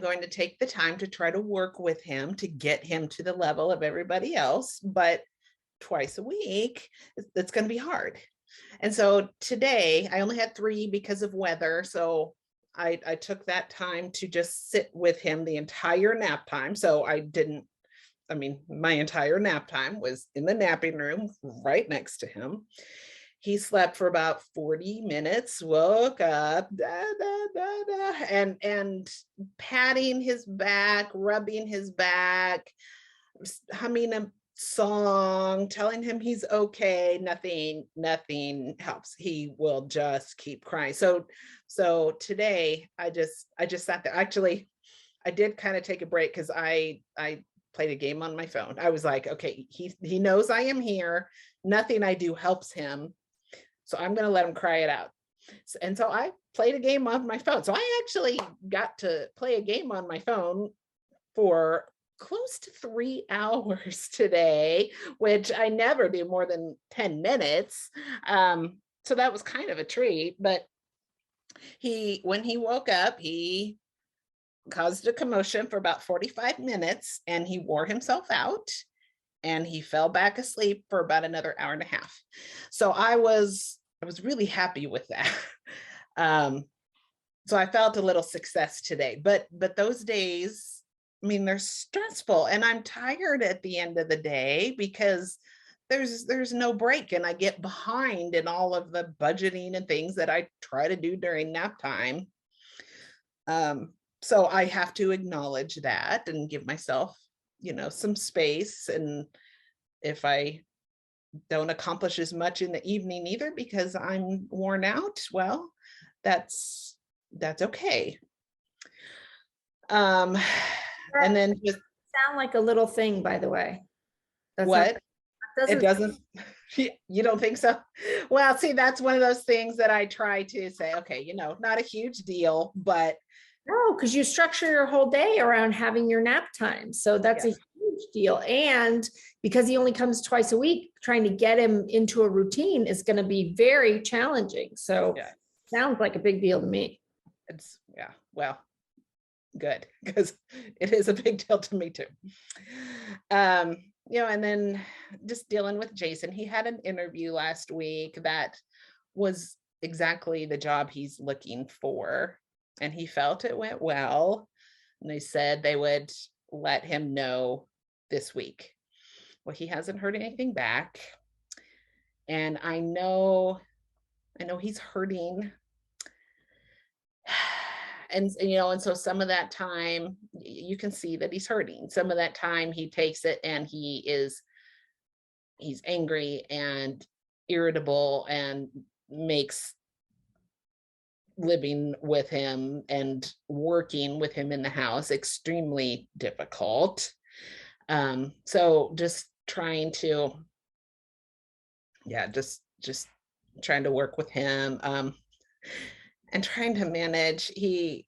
F: going to take the time to try to work with him to get him to the level of everybody else, but twice a week, it's going to be hard. And so today I only had 3 because of weather. So I took that time to just sit with him the entire nap time. So my entire nap time was in the napping room right next to him. he slept for about 40 minutes, woke up, and patting his back, rubbing his back, humming a song, telling him he's okay. Nothing helps. He will just keep crying. So today I just sat there. Actually, I did kind of take a break because I played a game on my phone. I was like, okay, he knows I am here. Nothing I do helps him. So I'm going to let him cry it out. And so I played a game on my phone. So I actually got to play a game on my phone for close to 3 hours today, which I never do more than 10 minutes. So that was kind of a treat. But when he woke up, he caused a commotion for about 45 minutes and he wore himself out and he fell back asleep for about another hour and a half. So I was really happy with that. So I felt a little success today, but those days, I mean, they're stressful and I'm tired at the end of the day because there's no break and I get behind in all of the budgeting and things that I try to do during nap time. So I have to acknowledge that and give myself, some space. And if I don't accomplish as much in the evening either because I'm worn out, well, that's okay. And then just
A: Sound like a little thing, by the way. That's
F: what?
A: Not,
F: It doesn't, you don't think so? Well, see, that's one of those things that I try to say, okay, not a huge deal, but
A: no, because you structure your whole day around having your nap time. So that's a huge deal. And because he only comes twice a week, trying to get him into a routine is going to be very challenging. So sounds like a big deal to me.
F: Well, good, because it is a big deal to me too. And then just dealing with Jason, he had an interview last week that was exactly the job he's looking for. And he felt it went well. And they said they would let him know this week. Well, he hasn't heard anything back. And I know he's hurting. And so some of that time you can see that he's hurting. Some of that time he takes it and he's angry and irritable and makes living with him and working with him in the house extremely difficult. So just trying to just trying to work with him and trying to manage. It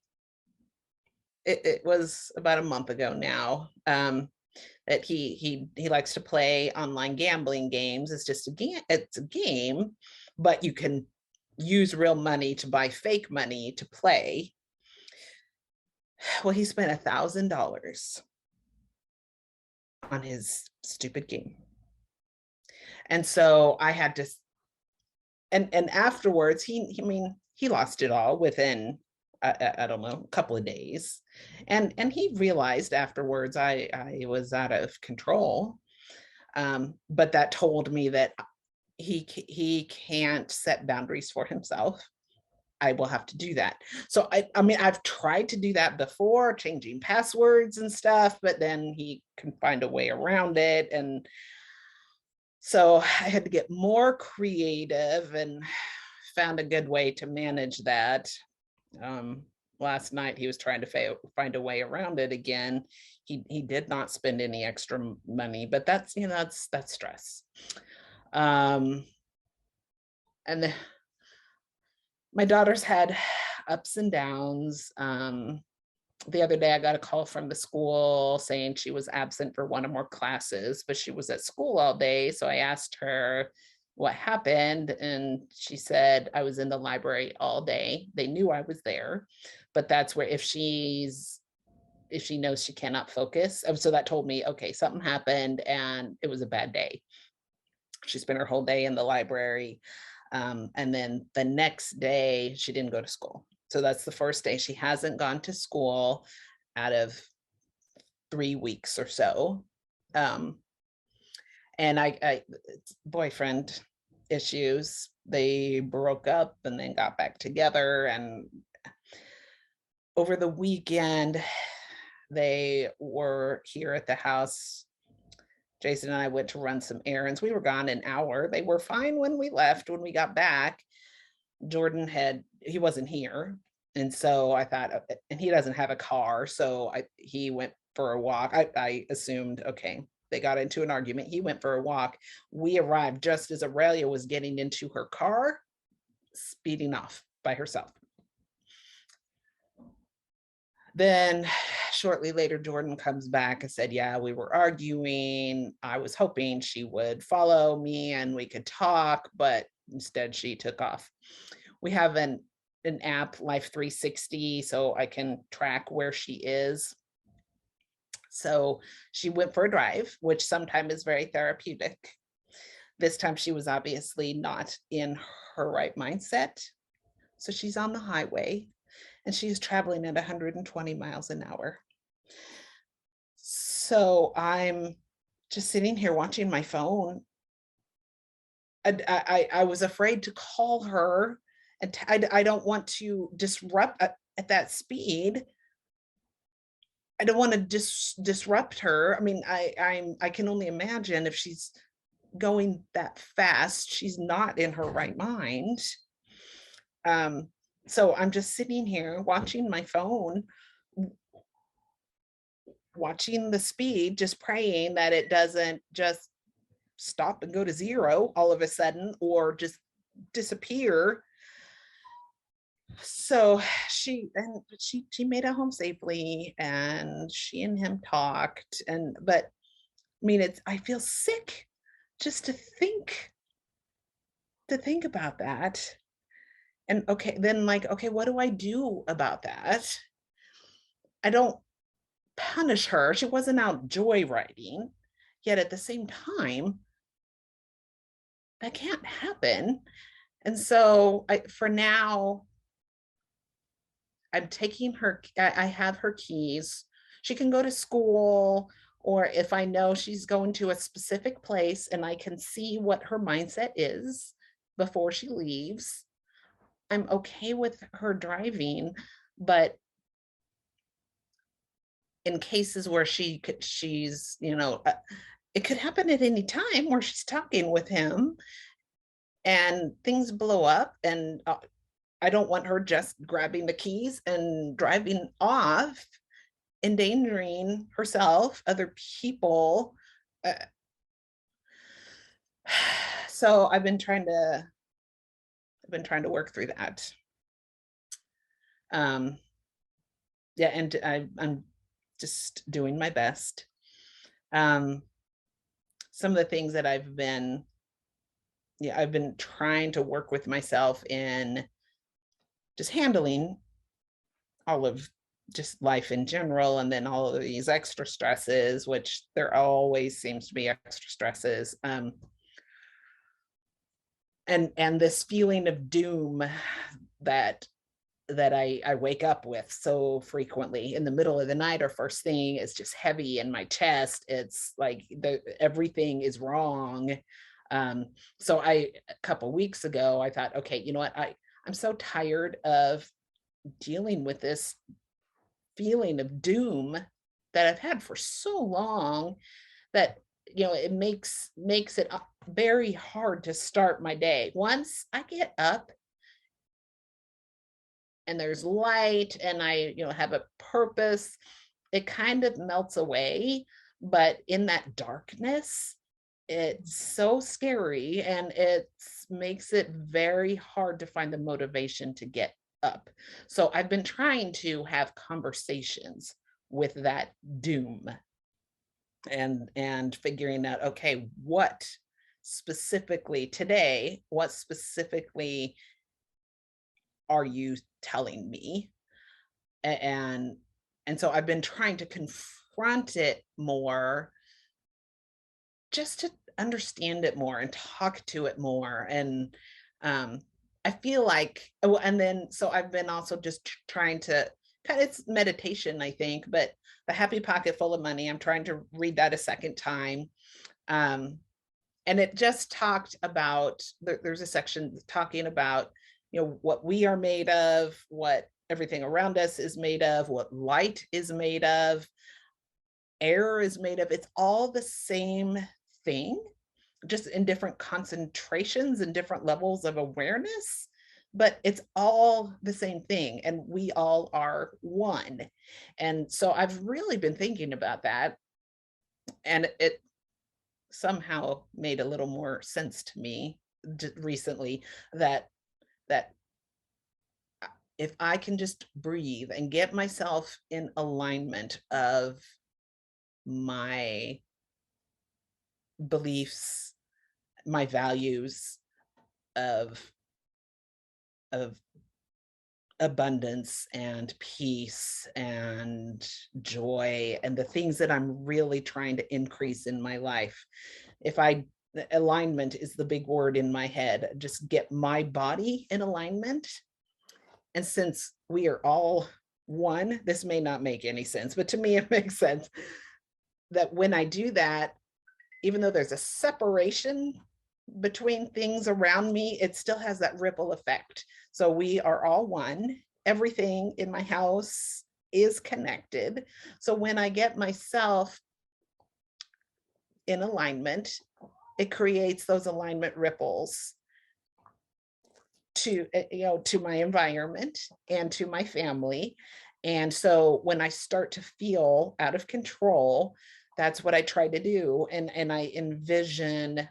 F: was about a month ago now that he likes to play online gambling games. It's just it's a game, but you can use real money to buy fake money to play. Well, he spent $1,000 on his stupid game. And so I had to, and afterwards, he lost it all within, I don't know, a couple of days. And he realized afterwards I was out of control. But that told me that he can't set boundaries for himself. I will have to do that. So I've tried to do that before, changing passwords and stuff, but then he can find a way around it. And so I had to get more creative and found a good way to manage that. Last night he was trying to find a way around it again. He did not spend any extra money, but that's stress. And my daughter's had ups and downs. The other day I got a call from the school saying she was absent for one or more classes, but she was at school all day. So I asked her what happened, and she said, I was in the library all day. They knew I was there, but that's where if she knows she cannot focus. So that told me, okay, something happened and it was a bad day. She spent her whole day in the library. And then the next day she didn't go to school. So that's the first day she hasn't gone to school out of 3 weeks or so. And I boyfriend issues. They broke up and then got back together, and over the weekend they were here at the house. Jason and I went to run some errands. We were gone an hour. They were fine when we left. When we got back, he wasn't here. And so I thought, and he doesn't have a car. So he went for a walk. I assumed, okay, they got into an argument. He went for a walk. We arrived just as Aurelia was getting into her car, speeding off by herself. Then shortly later, Jordan comes back and said, yeah, we were arguing. I was hoping she would follow me and we could talk, but instead she took off. We have an app, Life 360, so I can track where she is. So she went for a drive, which sometimes is very therapeutic. This time she was obviously not in her right mindset. So she's on the highway and she's traveling at 120 miles an hour. So I'm just sitting here watching my phone. I was afraid to call her, and I don't want to disrupt at that speed. I don't want to disrupt her. I mean, I can only imagine if she's going that fast, she's not in her right mind. So I'm just sitting here watching my phone, watching the speed, just praying that it doesn't just stop and go to zero all of a sudden or just disappear. So she made it home safely, and she and him talked, but I mean, I feel sick just to think about that. And okay, then like, okay, what do I do about that? I don't punish her. She wasn't out joyriding, yet at the same time, that can't happen. And so for now, I'm taking her, I have her keys. She can go to school, or if I know she's going to a specific place and I can see what her mindset is before she leaves, I'm okay with her driving. But in cases where she's, it could happen at any time where she's talking with him and things blow up, and I don't want her just grabbing the keys and driving off, endangering herself, other people. So I've been trying to work through that. Yeah, and I'm just doing my best. Some of the things that I've been trying to work with myself in just handling all of just life in general, and then all of these extra stresses, which there always seems to be extra stresses. And this feeling of doom that I wake up with so frequently in the middle of the night or first thing. Is just heavy in my chest. It's like everything is wrong. So a couple weeks ago, I thought, okay, you know what? I'm so tired of dealing with this feeling of doom that I've had for so long that, it makes it very hard to start my day. Once I get up and there's light and I, have a purpose, it kind of melts away. But in that darkness, it's so scary, and it makes it very hard to find the motivation to get up. So I've been trying to have conversations with that doom and figuring out, okay, what specifically are you telling me? And so I've been trying to confront it more, just to understand it more and talk to it more. And I feel like, and then so I've been also just trying to it's meditation, I think, but The Happy Pocket Full of Money, I'm trying to read that a second time. and it just talked about, there's a section talking about, what we are made of, what everything around us is made of, what light is made of, air is made of. It's all the same thing, just in different concentrations and different levels of awareness, but it's all the same thing, and we all are one. And so I've really been thinking about that, and it somehow made a little more sense to me recently, that if I can just breathe and get myself in alignment of my beliefs, my values of abundance and peace and joy and the things that I'm really trying to increase in my life. Alignment is the big word in my head, just get my body in alignment. And since we are all one, this may not make any sense, but to me it makes sense that when I do that, even though there's a separation between things around me, it still has that ripple effect. So we are all one. Everything in my house is connected. So when I get myself in alignment, it creates those alignment ripples to my environment and to my family. And so when I start to feel out of control, that's what I try to do. And I envision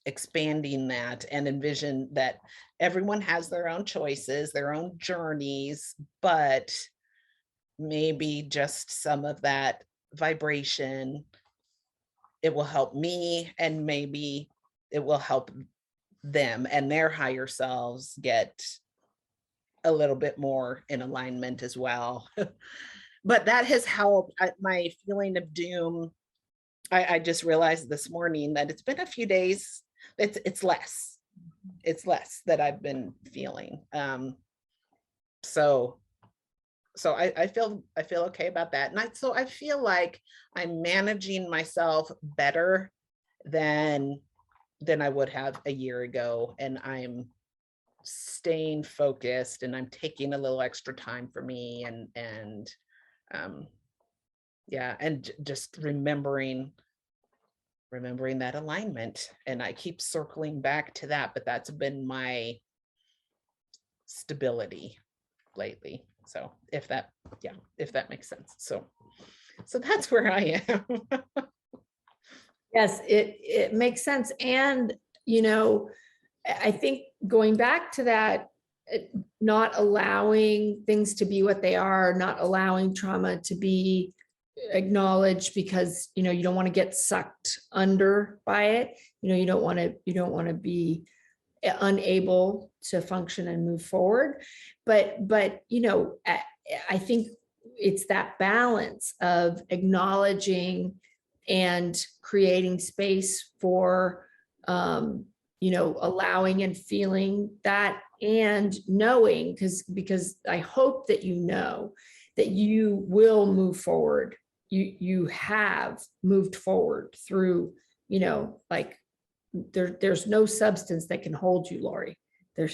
F: expanding that, and envision that everyone has their own choices, their own journeys, but maybe just some of that vibration, it will help me, and maybe it will help them and their higher selves get a little bit more in alignment as well. But that has helped. My feeling of doom, I just realized this morning that it's been a few days. It's less that I've been feeling. So I feel okay about that. And I feel like I'm managing myself better than I would have a year ago. And I'm staying focused, and I'm taking a little extra time for me, and just remembering that alignment. And I keep circling back to that, but that's been my stability lately. So if that makes sense. So that's where I am.
A: Yes, it makes sense. And, I think going back to that, not allowing things to be what they are, not allowing trauma to be acknowledged, because, you don't want to get sucked under by it. You don't want to be unable to function and move forward. But, I think it's that balance of acknowledging and creating space for, allowing and feeling that, and knowing, because I hope that that you will move forward. You have moved forward through, there's no substance that can hold you, Lori. There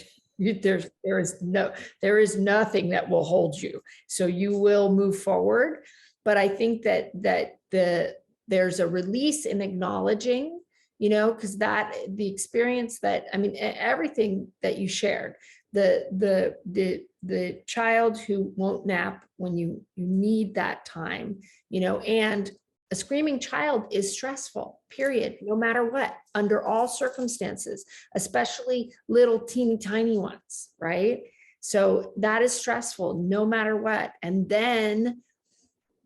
A: is nothing that will hold you. So you will move forward. But I think that there's a release in acknowledging, because the experience that, everything that you shared, the child who won't nap when you need that time, and a screaming child is stressful, period, no matter what, under all circumstances, especially little teeny tiny ones, right? So that is stressful no matter what. And then,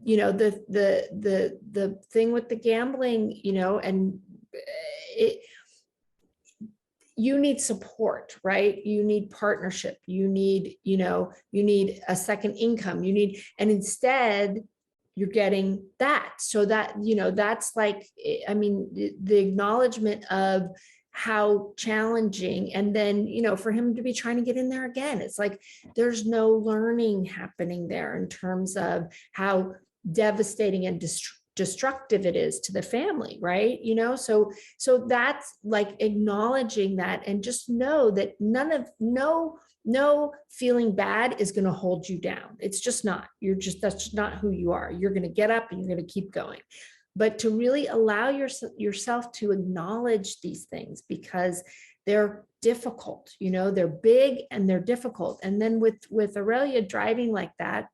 A: the thing with the gambling, and you need support, right? You need partnership. You need a second income. And instead you're getting that. So that, that's like, the acknowledgement of how challenging. And then, for him to be trying to get in there again, it's like, there's no learning happening there in terms of how devastating and destructive it is to the family, right? You know, so that's like acknowledging that, and just know that no feeling bad is going to hold you down. It's just not. That's just not who you are. You're going to get up and you're going to keep going. But to really allow yourself to acknowledge these things, because they're difficult, you know, they're big and they're difficult. And then with Aurelia driving like that,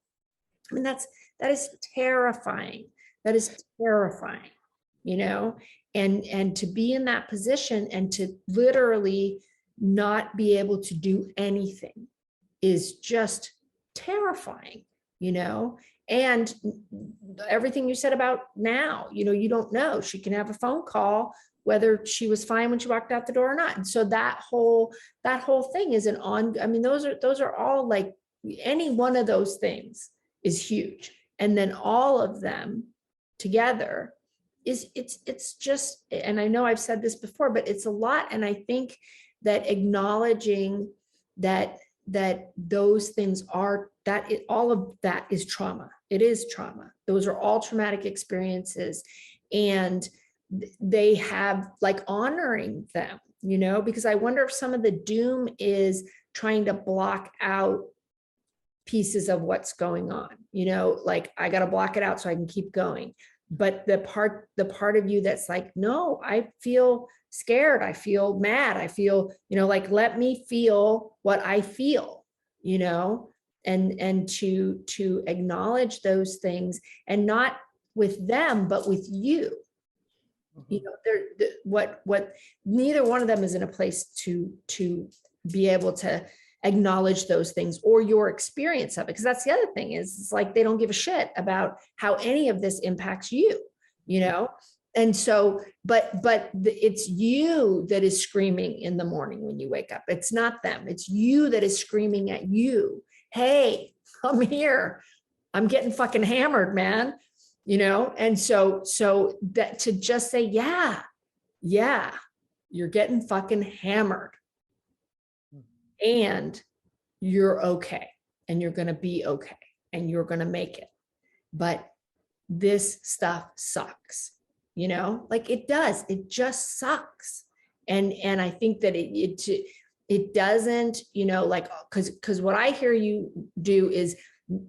A: I mean, that is terrifying. That is terrifying, you know, and to be in that position and to literally not be able to do anything is just terrifying, you know. And everything you said about now, you know, you don't know. She can have a phone call whether she was fine when she walked out the door or not. And so that whole thing is I mean, those are all, like, any one of those things is huge. And then all of them together it's just, and I know I've said this before, but it's a lot. And I think that acknowledging that those things are, all of that is trauma. It is trauma. Those are all traumatic experiences. And they have, like, honoring them, you know, because I wonder if some of the doom is trying to block out pieces of what's going on, you know, like, I got to block it out so I can keep going. But the part of you that's like, no, I feel scared, I feel mad, I feel, you know, like, let me feel what I feel, you know, and to acknowledge those things, and not with them, but with you. You know, what neither one of them is in a place to be able to acknowledge those things or your experience of it. Because that's the other thing, is it's like they don't give a shit about how any of this impacts you, you know? And so, but it's you that is screaming in the morning when you wake up. It's not them. It's you that is screaming at you. Hey, I'm here. I'm getting fucking hammered, man. You know? And so that to just say, yeah, you're getting fucking hammered. And you're okay, and you're going to be okay, and you're going to make it. But this stuff sucks, you know, like, it does. It just sucks. And I think that it doesn't, you know, like, because what I hear you do is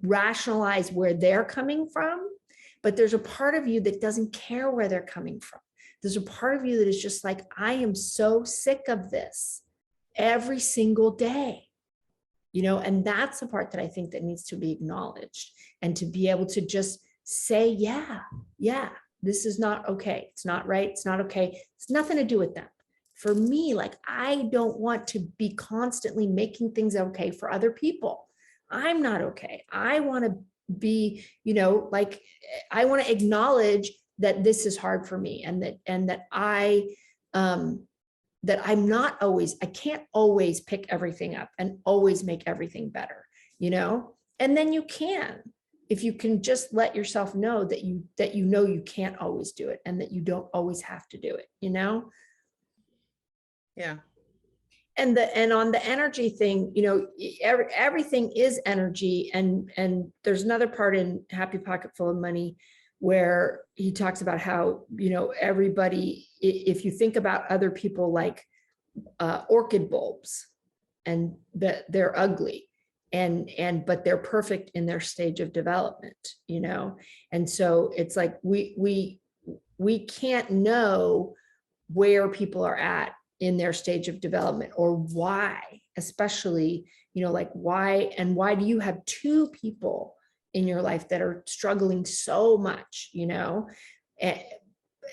A: rationalize where they're coming from, but there's a part of you that doesn't care where they're coming from. There's a part of you that is just like, I am so sick of this every single day, you know. And that's the part that I think that needs to be acknowledged, and to be able to just say, yeah, this is not okay. It's not right. It's not okay. It's nothing to do with them. For me, like, I don't want to be constantly making things okay for other people. I'm not okay. I want to be, you know, like, I want to acknowledge that this is hard for me, and that I'm not always, I can't always pick everything up and always make everything better, you know? And then you can, if you can just let yourself know that you know you can't always do it, and that you don't always have to do it, you know?
F: Yeah.
A: And on the energy thing, you know, everything is energy. And there's another part in Happy Pocket Full of Money where he talks about how, you know, everybody, if you think about other people like orchid bulbs, and that they're ugly, but they're perfect in their stage of development, you know? And so it's like, we can't know where people are at in their stage of development, or why, especially, you know, like, why do you have two people in your life that are struggling so much, you know?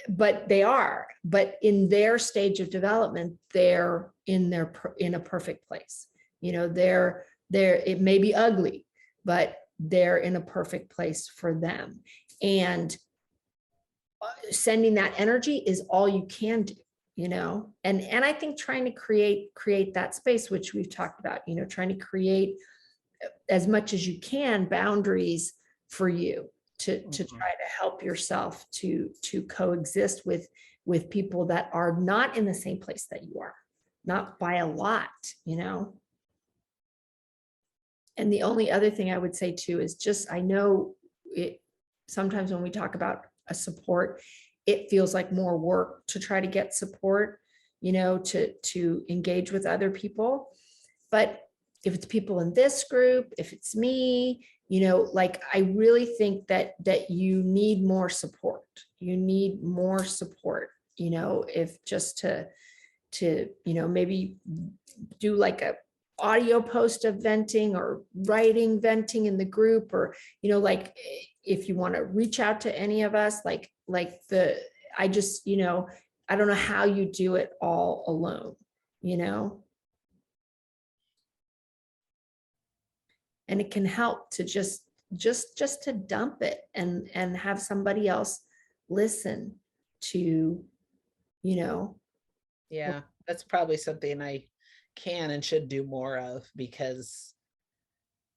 A: But in their stage of development, they're in a perfect place. You know, it may be ugly, but they're in a perfect place for them. And sending that energy is all you can do, you know? And I think trying to create that space, which we've talked about, you know, trying to create as much as you can boundaries for you to try to help yourself to coexist with people that are not in the same place that you are, not by a lot, you know? And the only other thing I would say too is just, I know sometimes when we talk about a support. It feels like more work to try to get support, you know, to engage with other people. But if it's people in this group, if it's me, you know, like I really think that you need more support. You need more support, you know, if just to, you know, maybe do like a audio post of venting or writing venting in the group, or, you know, like if you want to reach out to any of us, I just, you know, I don't know how you do it all alone, you know? And it can help to just to dump it and have somebody else listen to, you know.
F: Yeah, that's probably something I can and should do more of, because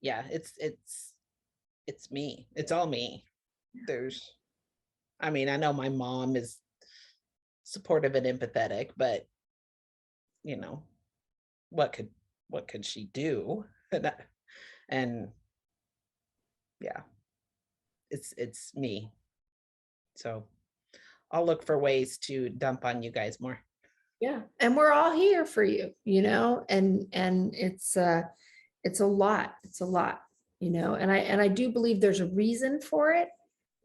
F: yeah, it's me. It's all me. I mean, I know my mom is supportive and empathetic, but you know, what could she do? And yeah, it's me. So I'll look for ways to dump on you guys more.
A: Yeah, and we're all here for you, you know, and it's a lot. It's a lot, you know, and I do believe there's a reason for it,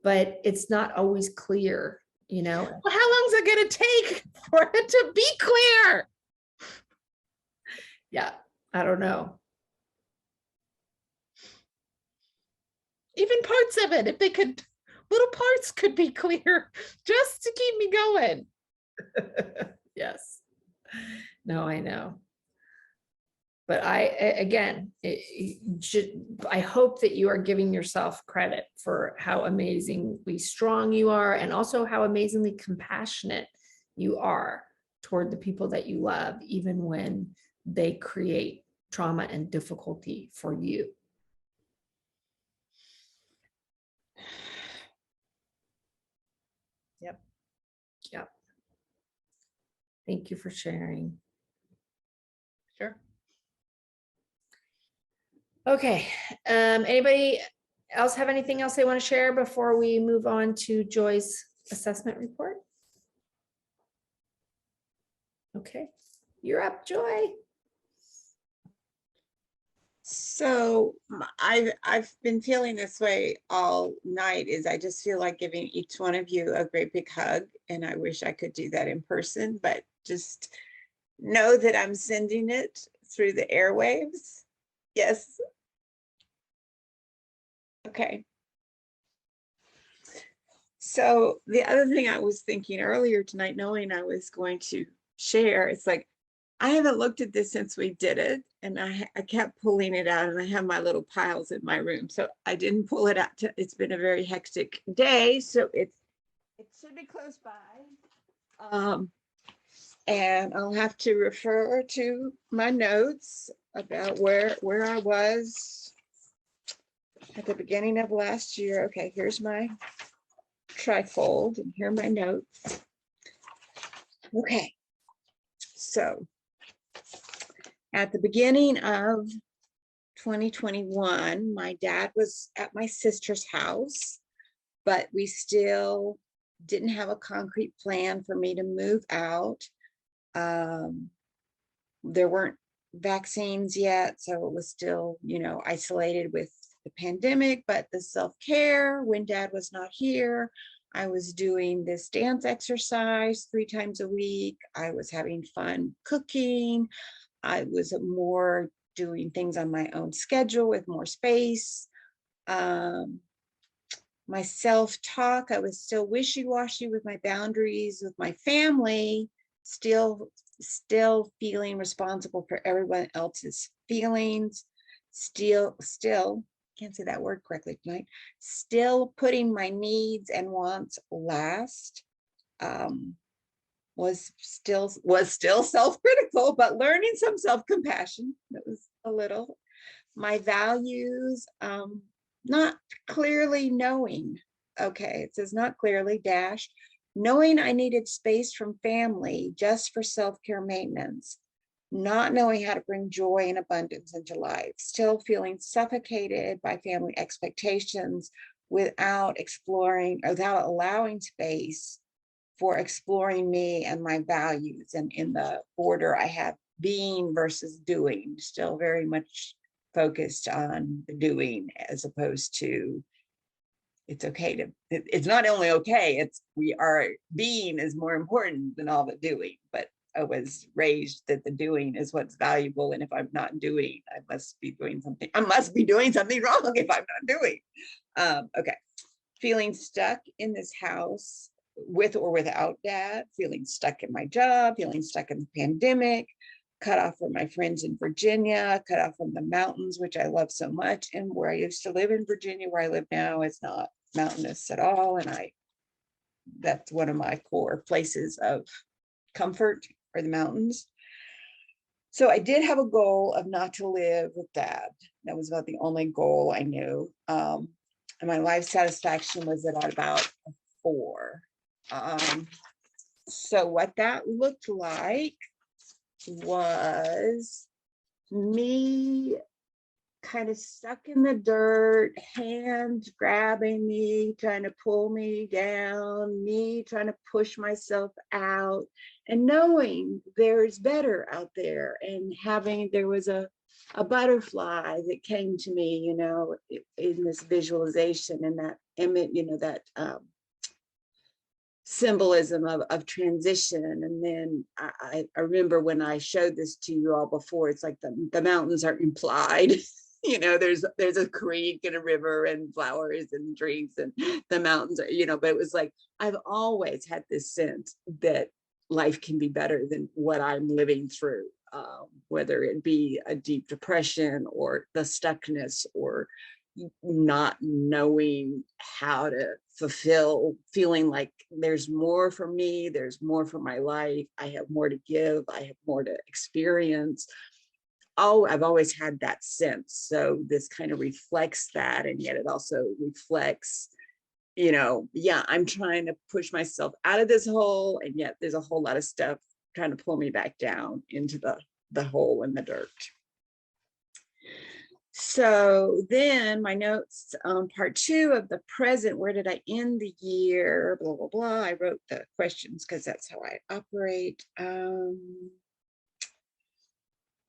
A: but it's not always clear, you know.
F: Well, how long is it going to take for it to be clear?
A: Yeah, I don't know.
F: Even parts of it, if they could, little parts could be clear just to keep me going.
A: Yes. No, I know. But again, I hope that you are giving yourself credit for how amazingly strong you are, and also how amazingly compassionate you are toward the people that you love, even when they create trauma and difficulty for you.
F: Yep.
A: Yep. Thank you for sharing.
F: Sure.
A: Okay, anybody else have anything else they want to share before we move on to Joy's assessment report? Okay, you're up, Joy.
B: So I've been feeling this way all night. Is I just feel like giving each one of you a great big hug, and I wish I could do that in person, but just know that I'm sending it through the airwaves. Yes. Okay. So the other thing I was thinking earlier tonight, knowing I was going to share, it's like, I haven't looked at this since we did it, and I kept pulling it out, and I have my little piles in my room. So I didn't pull it out. It's been a very hectic day, so it should be close by. And I'll have to refer to my notes about where I was at the beginning of last year. Okay, here's my trifold, and here are my notes. Okay, so at the beginning of 2021, my dad was at my sister's house, but we still didn't have a concrete plan for me to move out. There weren't vaccines yet, so it was still, you know, isolated with the pandemic, but the self-care when dad was not here. I was doing this dance exercise 3 times a week. I was having fun cooking. I was more doing things on my own schedule with more space. My self-talk, I was still wishy-washy with my boundaries with my family, still feeling responsible for everyone else's feelings, still can't say that word correctly tonight, still putting my needs and wants last. Was still self-critical, but learning some self-compassion. That was a little. My values, not clearly knowing. Okay, it says not clearly dash. Knowing I needed space from family just for self-care maintenance. Not knowing how to bring joy and abundance into life. Still feeling suffocated by family expectations without exploring, without allowing space for exploring me and my values. And in the order I have being versus doing, still very much focused on the doing as opposed to it's okay to, it's not only okay, it's we are being is more important than all the doing. But I was raised that the doing is what's valuable. And if I'm not doing, I must be doing something. I must be doing something wrong if I'm not doing. Okay. Feeling stuck in this house with or without dad, feeling stuck in my job, feeling stuck in the pandemic, cut off from my friends in Virginia, cut off from the mountains, which I love so much. And where I used to live in Virginia, where I live now, is not mountainous at all. And that's one of my core places of comfort are the mountains. So I did have a goal of not to live with dad. That was about the only goal I knew. And my life satisfaction was at about 4. So what that looked like was me kind of stuck in the dirt, hands grabbing me, trying to pull me down, me trying to push myself out, and knowing there's better out there, and there was a butterfly that came to me, you know, in this visualization and that image, you know, that symbolism of transition. And then I remember when I showed this to you all before, it's like the mountains are implied. You know, there's a creek and a river and flowers and trees and the mountains are, you know, but it was like, I've always had this sense that life can be better than what I'm living through, whether it be a deep depression or the stuckness or not knowing how to fulfill, feeling like there's more for me, there's more for my life, I have more to give, I have more to experience. Oh, I've always had that sense. So this kind of reflects that, and yet it also reflects, you know, yeah, I'm trying to push myself out of this hole, and yet there's a whole lot of stuff trying to pull me back down into the hole in the dirt. So then my notes, part 2 of the present, where did I end the year, blah, blah, blah. I wrote the questions because that's how I operate.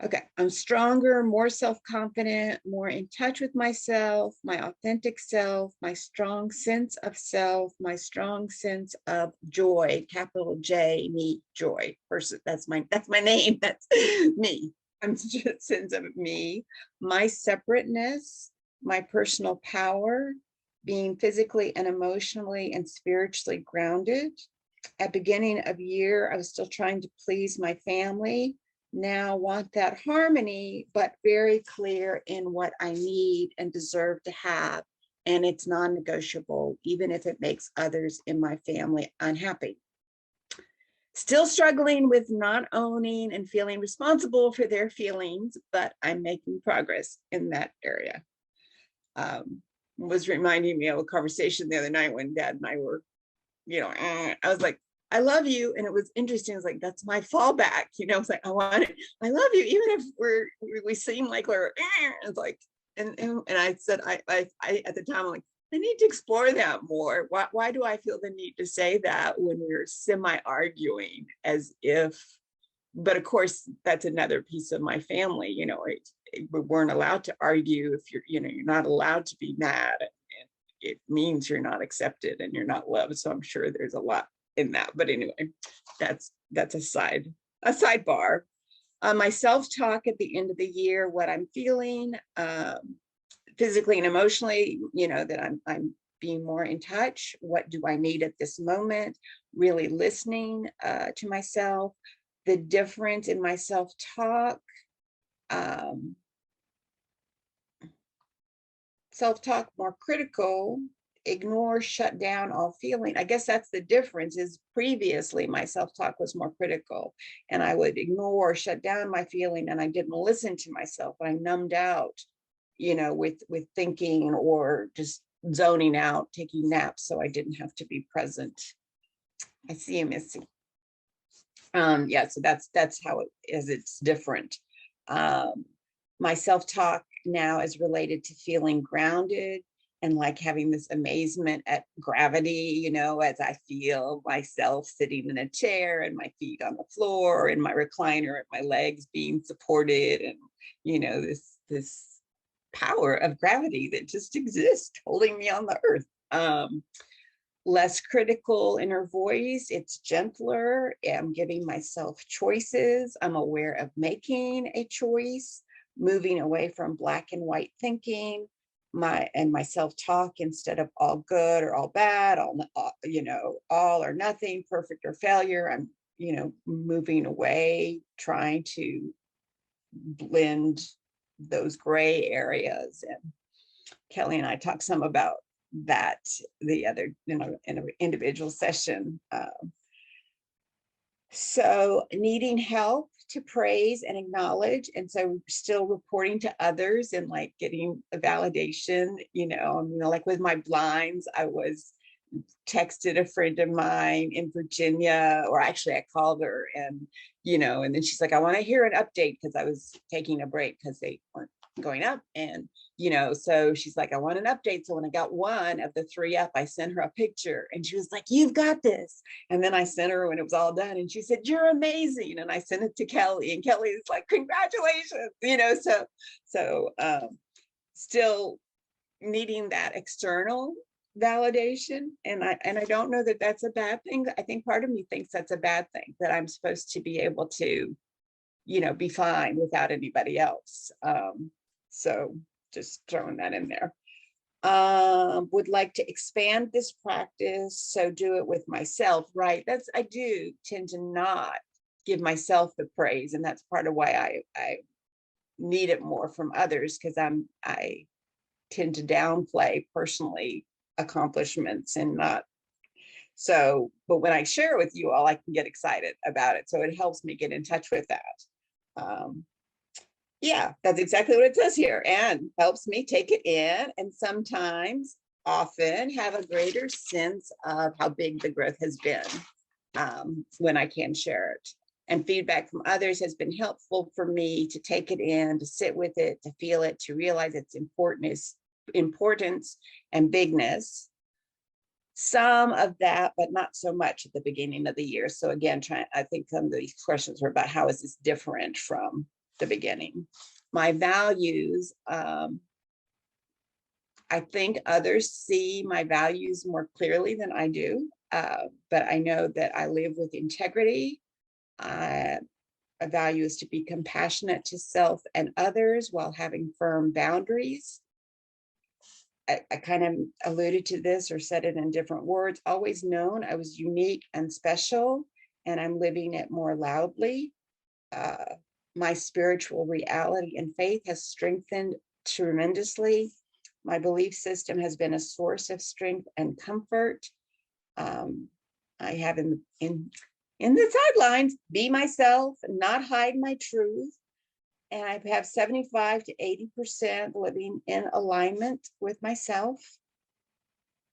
B: Okay, I'm stronger, more self-confident, more in touch with myself, my authentic self, my strong sense of self, my strong sense of joy, capital J, me, joy. Versus that's my name, that's me. I'm just sense of me, my separateness, my personal power, being physically and emotionally and spiritually grounded. At beginning of year, I was still trying to please my family. Now want that harmony, but very clear in what I need and deserve to have. And it's non-negotiable, even if it makes others in my family unhappy. Still struggling with not owning and feeling responsible for their feelings, but I'm making progress in that area. Was reminding me of a conversation the other night when Dad and I were, you know, I was like, I love you. And it was interesting. It's like, that's my fallback. You know, it's like, I love you, even if we seem like we're, it's like, and I said, I at the time, I'm like, I need to explore that more. Why do I feel the need to say that when we're semi-arguing as if, but of course, that's another piece of my family, you know, we weren't allowed to argue if you're not allowed to be mad. And it means you're not accepted and you're not loved. So I'm sure there's a lot in that. But anyway, that's a sidebar. My self-talk at the end of the year, what I'm feeling, physically and emotionally, you know, that I'm being more in touch. What do I need at this moment? Really listening to myself, the difference in my self-talk, more critical, ignore, shut down all feeling. I guess that's the difference. Is previously my self-talk was more critical and I would ignore, shut down my feeling, and I didn't listen to myself. I numbed out, you know, with thinking or just zoning out, taking naps, so I didn't have to be present. I see you, Missy. Yeah, so that's how it is. It's different. My self-talk now is related to feeling grounded, and like having this amazement at gravity, you know, as I feel myself sitting in a chair and my feet on the floor, or in my recliner and my legs being supported, and you know, this power of gravity that just exists holding me on the earth. Less critical inner voice, it's gentler. I'm giving myself choices. I'm aware of making a choice, moving away from black and white thinking, my self-talk, instead of all good or all bad, you know, all or nothing, perfect or failure. I'm, you know, moving away, trying to blend those gray areas. And Kelly and I talked some about that the other, you know, in an individual session. So needing help to praise and acknowledge, and so still reporting to others and like getting a validation, you know, like with my blinds, I was texted a friend of mine in Virginia, or actually I called her, and you know, and then she's like, I want to hear an update, because I was taking a break because they weren't going up, and you know, so she's like, I want an update. So when I got one of the 3 up, I sent her a picture, and she was like, you've got this. And then I sent her when it was all done, and she said, you're amazing. And I sent it to Kelly, and Kelly's like, congratulations, you know. So still needing that external validation, and I don't know that that's a bad thing. I think part of me thinks that's a bad thing, that I'm supposed to be able to, you know, be fine without anybody else. So just throwing that in there. Would like to expand this practice, so do it with myself, right? I do tend to not give myself the praise, and that's part of why I need it more from others, because I tend to downplay personally accomplishments, and not so, but when I share with you all, I can get excited about it, so it helps me get in touch with that. Yeah, that's exactly what it says here, and helps me take it in, and sometimes, often, have a greater sense of how big the growth has been when I can share it. And feedback from others has been helpful for me to take it in, to sit with it, to feel it, to realize its importance and bigness. Some of that, but not so much at the beginning of the year. So again, I think some of these questions were about how is this different from the beginning. My values, I think others see my values more clearly than I do, but I know that I live with integrity. A value is to be compassionate to self and others while having firm boundaries. I kind of alluded to this or said it in different words. Always known I was unique and special, and I'm living it more loudly. My spiritual reality and faith has strengthened tremendously. My belief system has been a source of strength and comfort. I have in the sidelines, be myself, not hide my truth. And I have 75 to 80% living in alignment with myself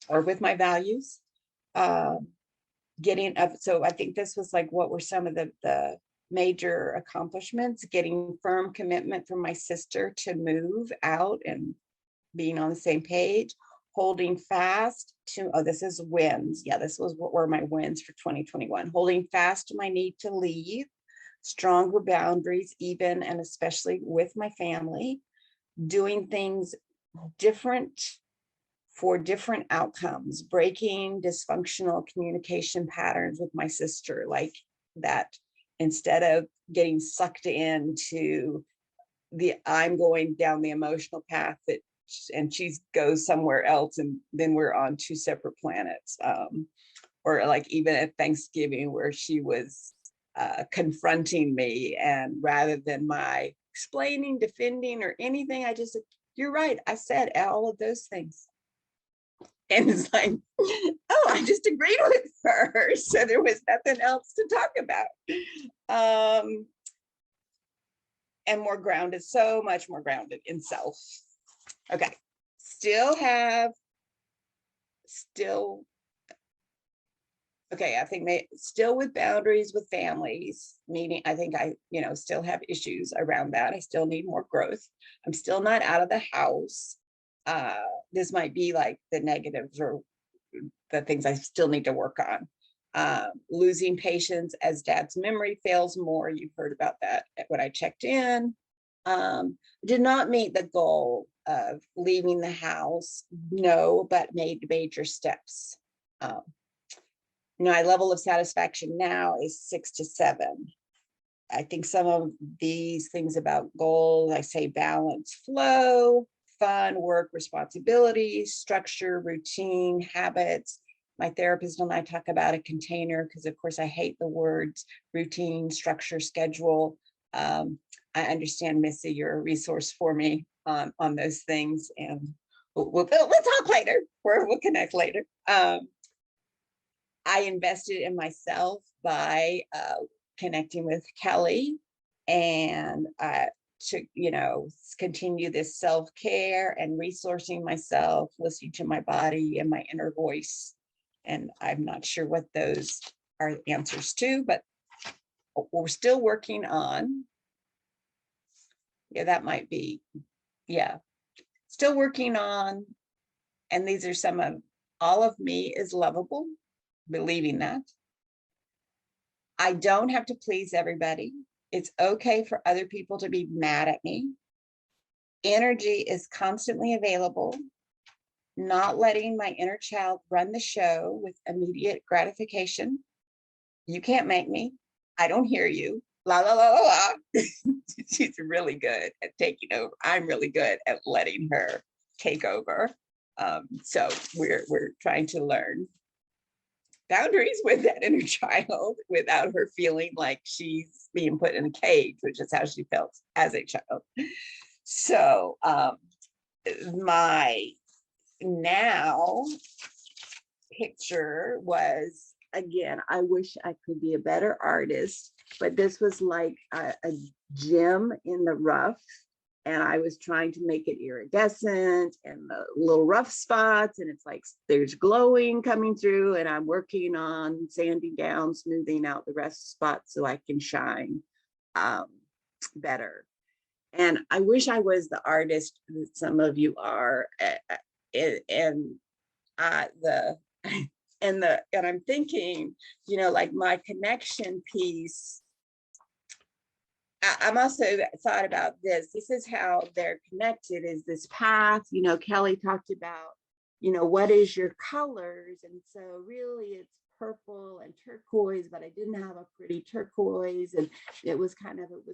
B: or with my values. Getting up, so I think this was like, what were some of the major accomplishments? Getting firm commitment from my sister to move out and being on the same page. Holding fast to, oh, this is wins. Yeah, this was what were my wins for 2021. Holding fast to my need to leave. Stronger boundaries, even and especially with my family. Doing things different for different outcomes. Breaking dysfunctional communication patterns with my sister, like that. Instead of getting sucked into I'm going down the emotional path and she goes somewhere else, and then we're on 2 separate planets. Or like even at Thanksgiving, where she was confronting me, and rather than my explaining, defending, or anything, I just said, you're right, I said all of those things. And it's like, oh, I just agreed with her. So there was nothing else to talk about. And more grounded, so much more grounded in self. Okay, okay, I think still with boundaries with families, meaning I think I, still have issues around that. I still need more growth. I'm still not out of the house. this might be like the negatives or the things I still need to work on. Losing patience as dad's memory fails more. You've heard about that when I checked in. Did not meet the goal of leaving the house, no, but made major steps. My level of satisfaction now is 6 to 7. I think some of these things about goals, I say balance, flow, fun, work, responsibilities, structure, routine, habits. My therapist and I talk about a container because, of course, I hate the words routine, structure, schedule. I understand, Missy, you're a resource for me on those things, and we'll talk later. We'll connect later. I invested in myself by connecting with Kelly and to, continue this self-care and resourcing myself, listening to my body and my inner voice. And I'm not sure what those are answers to, but we're still working on. Yeah, that might be, yeah. Still working on, and these are some of, all of me is lovable, believing that. I don't have to please everybody. It's okay for other people to be mad at me. Energy is constantly available. Not letting my inner child run the show with immediate gratification. You can't make me. I don't hear you. La la la la la. She's really good at taking over. I'm really good at letting her take over. So we're trying to learn boundaries with that inner child without her feeling like she's being put in a cage, which is how she felt as a child. So my now picture was, again, I wish I could be a better artist, but this was like a gem in the rough, and I was trying to make it iridescent and the little rough spots, and it's like there's glowing coming through, and I'm working on sanding down, smoothing out the rest spots so I can shine better. And I wish I was the artist that some of you are, and I'm thinking, like my connection piece. I'm also thought about this. This is how they're connected, is this path. Kelly talked about, what is your colors? And so really it's purple and turquoise, but I didn't have a pretty turquoise, and it was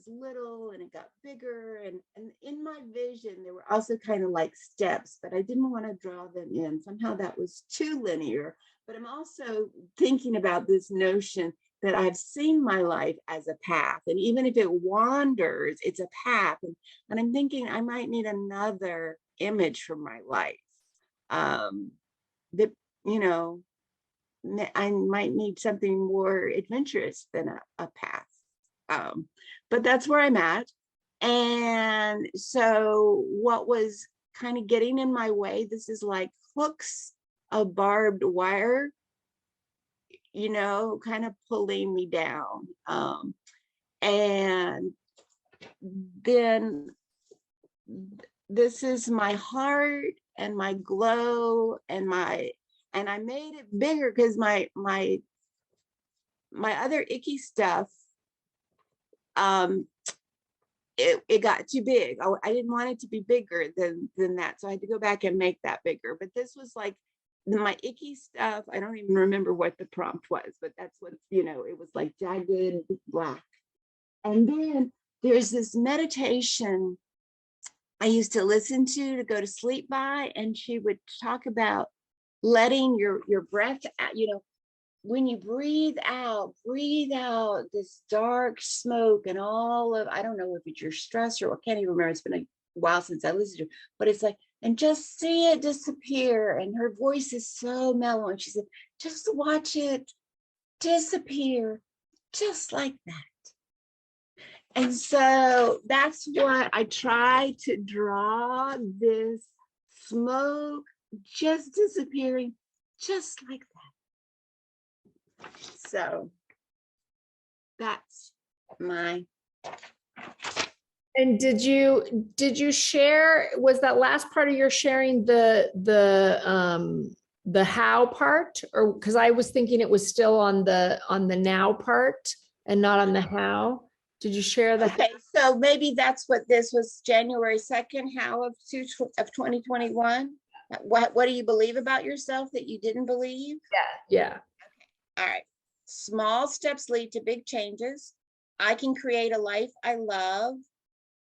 B: little and it got bigger. And in my vision, there were also kind of like steps, but I didn't want to draw them in. Somehow that was too linear. But I'm also thinking about this notion that I've seen my life as a path. And even if it wanders, it's a path. And I'm thinking I might need another image for my life. That, I might need something more adventurous than a path. But that's where I'm at. And so what was kind of getting in my way, this is like hooks of barbed wire, kind of pulling me down. And then this is my heart and my glow and I made it bigger because my other icky stuff, it got too big. I didn't want it to be bigger than that. So I had to go back and make that bigger. But this was like my icky stuff. I don't even remember what the prompt was, but that's what, it was like jagged black. And then there's this meditation I used to listen to go to sleep by, and she would talk about letting your breath out, when you breathe out this dark smoke and all of, I don't know if it's your stress or I can't even remember. It's been a while since I listened to it, but it's like, and just see it disappear. And her voice is so mellow. And she said, just watch it disappear just like that. And so that's what I try to draw, this smoke just disappearing just like that. So that's my
A: And did you share, was that last part of your sharing the how part? Or, because I was thinking it was still on the now part and not on the how. Did you share the?
B: Okay, so maybe that's what this was, January 2nd, how of 2021? What do you believe about yourself that you didn't believe?
A: Yeah.
B: All right. Small steps lead to big changes. I can create a life I love.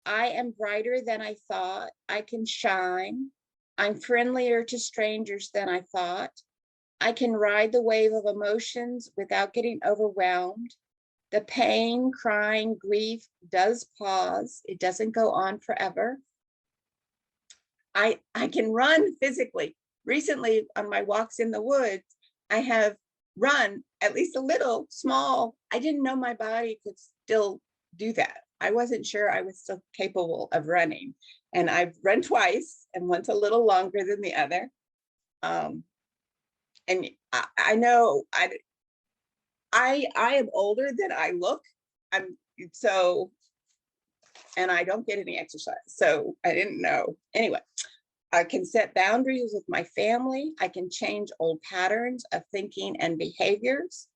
B: I am brighter than I thought. I can shine. I'm friendlier to strangers than I thought. I can ride the wave of emotions without getting overwhelmed. The pain, crying, grief does pause. It doesn't go on forever. I can run physically. Recently, on my walks in the woods, I have run at least a little small. I didn't know my body could still do that. I wasn't sure I was still capable of running. And I've run twice, and one's a little longer than the other. And I know I am older than I look. And I don't get any exercise, so I didn't know. Anyway, I can set boundaries with my family. I can change old patterns of thinking and behaviors.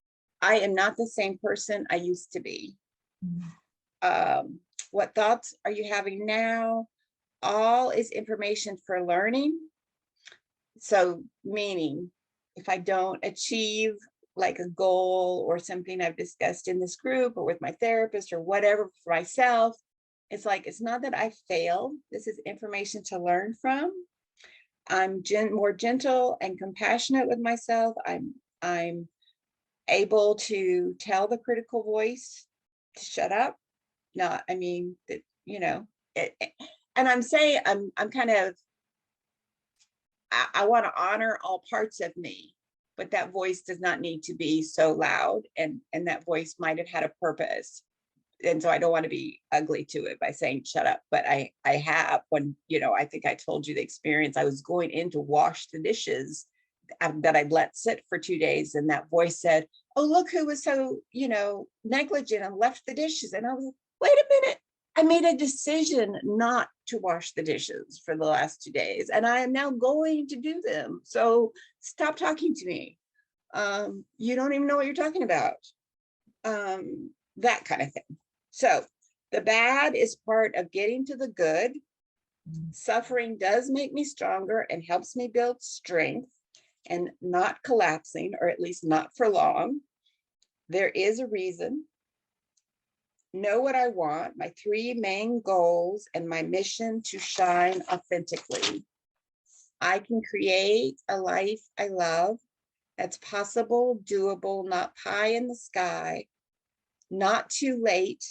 B: I am not the same person I used to be. What thoughts are you having now? All is information for learning. So meaning, if I don't achieve like a goal or something I've discussed in this group or with my therapist or whatever for myself, it's like, it's not that I failed. This is information to learn from. I'm more gentle and compassionate with myself. I'm able to tell the critical voice to shut up. Not, I mean, that, you know, and I'm saying, I'm kind of, I want to honor all parts of me, but that voice does not need to be so loud, and that voice might have had a purpose. And so I don't want to be ugly to it by saying shut up, but I have, when, you know, I think I told you the experience. I was going in to wash the dishes that I'd let sit for 2 days, and that voice said, oh, look who was so, you know, negligent and left the dishes. And I was like, wait a minute, I made a decision not to wash the dishes for the last 2 days, and I am now going to do them. So stop talking to me. You don't even know what you're talking about. That kind of thing. So the bad is part of getting to the good. Suffering does make me stronger and helps me build strength and not collapsing, or at least not for long. There is a reason. Know what I want, my 3 main goals, and my mission to shine authentically. I can create a life I love that's possible, doable, not pie in the sky, not too late.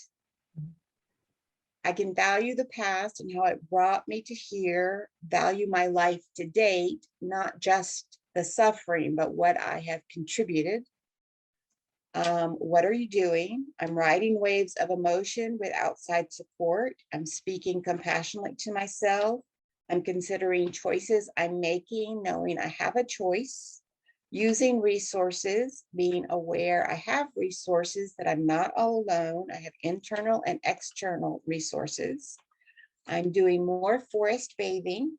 B: I can value the past and how it brought me to here, value my life to date, not just the suffering, but what I have contributed. What are you doing? I'm riding waves of emotion with outside support. I'm speaking compassionately to myself. I'm considering choices I'm making, knowing I have a choice. Using resources, being aware I have resources, that I'm not all alone. I have internal and external resources. I'm doing more forest bathing,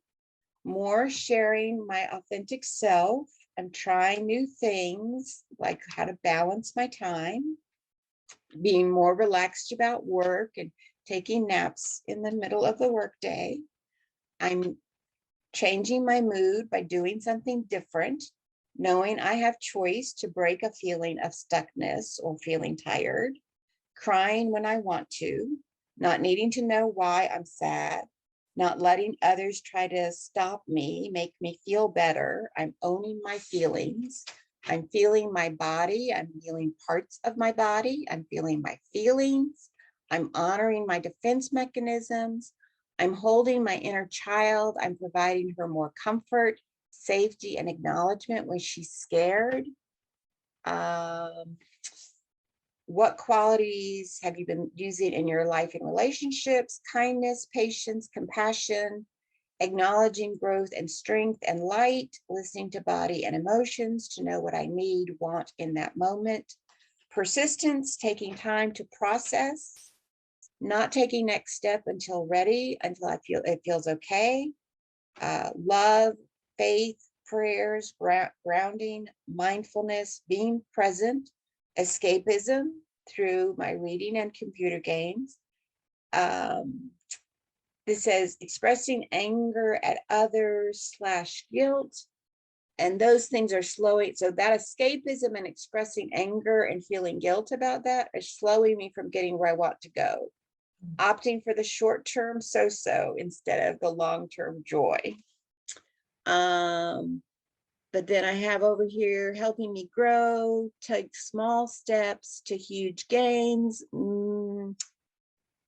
B: more sharing my authentic self. I'm trying new things, like how to balance my time, being more relaxed about work and taking naps in the middle of the workday. I'm changing my mood by doing something different, knowing I have choice to break a feeling of stuckness or feeling tired, crying when I want to, not needing to know why I'm sad, not letting others try to stop me, make me feel better. I'm owning my feelings. I'm feeling my body. I'm feeling parts of my body. I'm feeling my feelings. I'm honoring my defense mechanisms. I'm holding my inner child. I'm providing her more comfort, safety, and acknowledgement when she's scared. What qualities have you been using in your life and relationships? Kindness, patience, compassion, acknowledging growth and strength and light, listening to body and emotions to know what I need, want in that moment. Persistence, taking time to process, not taking next step until ready, until I feel it feels okay. Love, faith, prayers, grounding, mindfulness, being present, escapism through my reading and computer games. This says expressing anger at others / guilt. And those things are slowing. So that escapism and expressing anger and feeling guilt about that is slowing me from getting where I want to go. Opting for the short-term so-so instead of the long-term joy. But then I have over here helping me grow, take small steps to huge gains,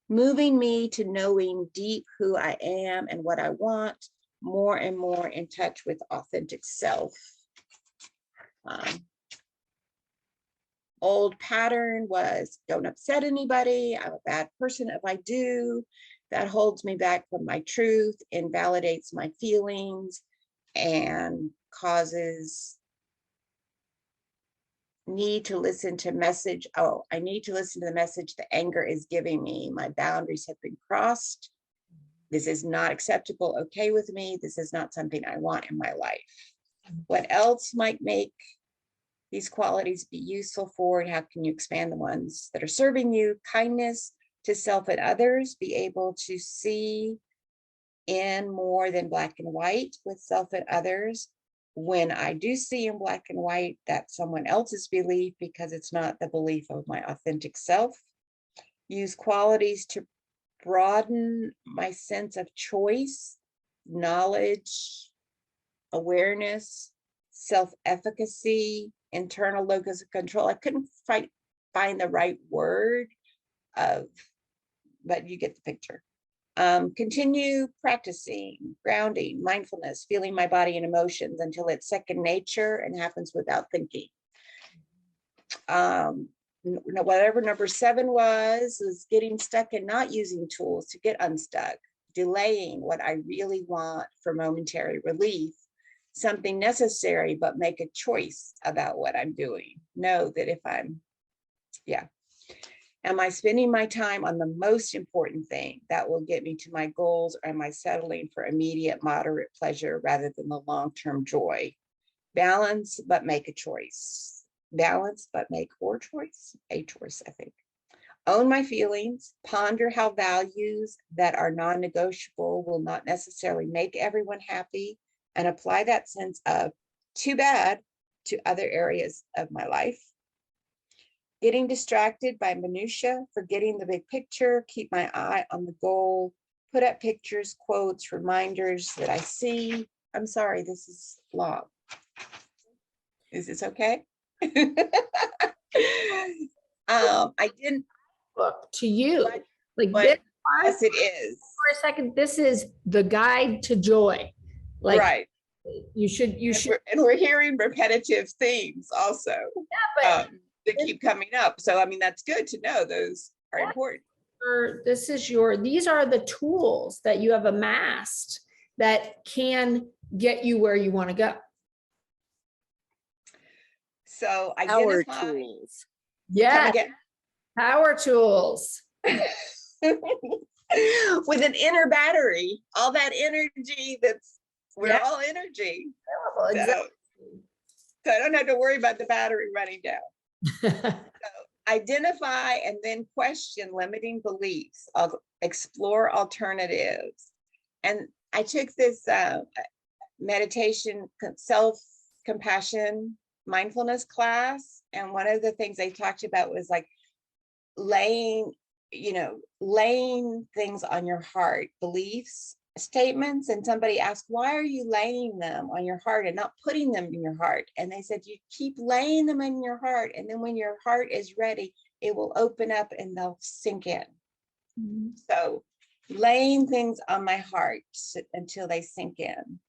B: moving me to knowing deep who I am and what I want, more and more in touch with authentic self. Old pattern was don't upset anybody. I'm a bad person if I do. That holds me back from my truth, invalidates my feelings, and causes need to listen to message. Oh, I need to listen to the message the anger is giving me. My boundaries have been crossed. This is not acceptable, okay with me. This is not something I want in my life. What else might make these qualities be useful for, and how can you expand the ones that are serving you? Kindness to self and others, be able to see in more than black and white with self and others. When I do see in black and white, that's someone else's belief because it's not the belief of my authentic self. Use qualities to broaden my sense of choice, knowledge, awareness, self-efficacy, internal locus of control. I couldn't find the right word, but you get the picture. Continue practicing grounding, mindfulness, feeling my body and emotions until it's second nature and happens without thinking. Whatever number 7 was getting stuck and not using tools to get unstuck, delaying what I really want for momentary relief, something necessary, but make a choice about what I'm doing. Know that if I'm, am I spending my time on the most important thing that will get me to my goals, or am I settling for immediate, moderate pleasure rather than the long-term joy? Balance, but make a choice. Balance, but make a choice, I think. Own my feelings, ponder how values that are non-negotiable will not necessarily make everyone happy, and apply that sense of too bad to other areas of my life. Getting distracted by minutia, forgetting the big picture, keep my eye on the goal, put up pictures, quotes, reminders that I see. I'm sorry, this is long. Is this okay? I didn't
A: Look to you, like
B: but
A: this
B: yes, it is.
A: for a second. This is the guide to joy. Like
B: Right.
A: you should.
B: And we're hearing repetitive themes also
A: But
B: that keep coming up. So I mean, that's good to know. Those are important.
A: these are the tools that you have amassed that can get you where you want to go.
B: So
G: Power
B: identify.
G: tools.
A: Yeah,
B: Come
A: power tools.
B: again. With an inner battery, all that energy we're
A: Yeah.
B: all energy.
A: Exactly.
B: So I don't have to worry about the battery running down. Identify and then question limiting beliefs. I'll explore alternatives. And I took this meditation, self-compassion, mindfulness class. And one of the things they talked about was like laying things on your heart, beliefs, statements. And somebody asked, why are you laying them on your heart and not putting them in your heart? And they said, you keep laying them in your heart. And then when your heart is ready, it will open up and they'll sink in.
A: Mhm.
B: So laying things on my heart until they sink in.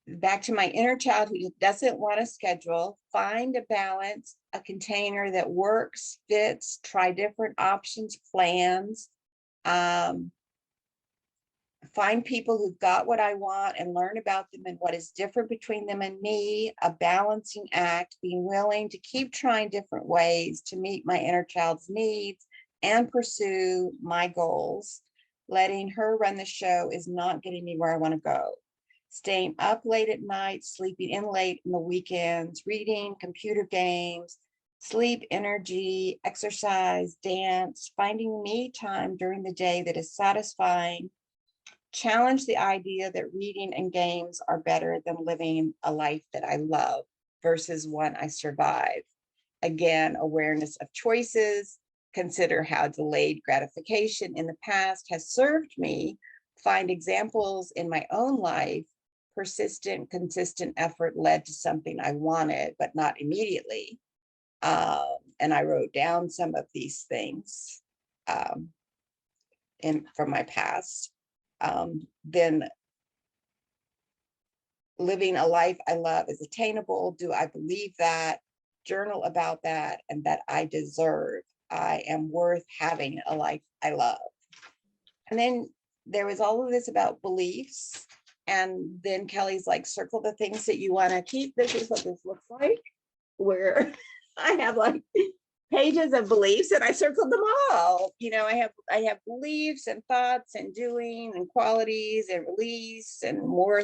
B: Back to my inner child who doesn't want a schedule, find a balance, a container that works, fits, try different options, plans. Find people who've got what I want and learn about them and what is different between them and me, a balancing act, being willing to keep trying different ways to meet my inner child's needs, and pursue my goals. Letting her run the show is not getting me where I want to go. Staying up late at night, sleeping in late in the weekends, reading, computer games, sleep, energy, exercise, dance, finding me time during the day that is satisfying. Challenge the idea that reading and games are better than living a life that I love versus one I survive. Again, awareness of choices. Consider how delayed gratification in the past has served me. Find examples in my own life. Persistent, consistent effort led to something I wanted, but not immediately. And I wrote down some of these things from my past. Then living a life I love is attainable. Do I believe that? Journal about that, and that I deserve. I am worth having a life I love. And then there was all of this about beliefs. And then Kelly's like, circle the things that you want to keep. This is what this looks like, where I have like pages of beliefs, and I circled them all. You know, I have beliefs and thoughts and doing and qualities and release and more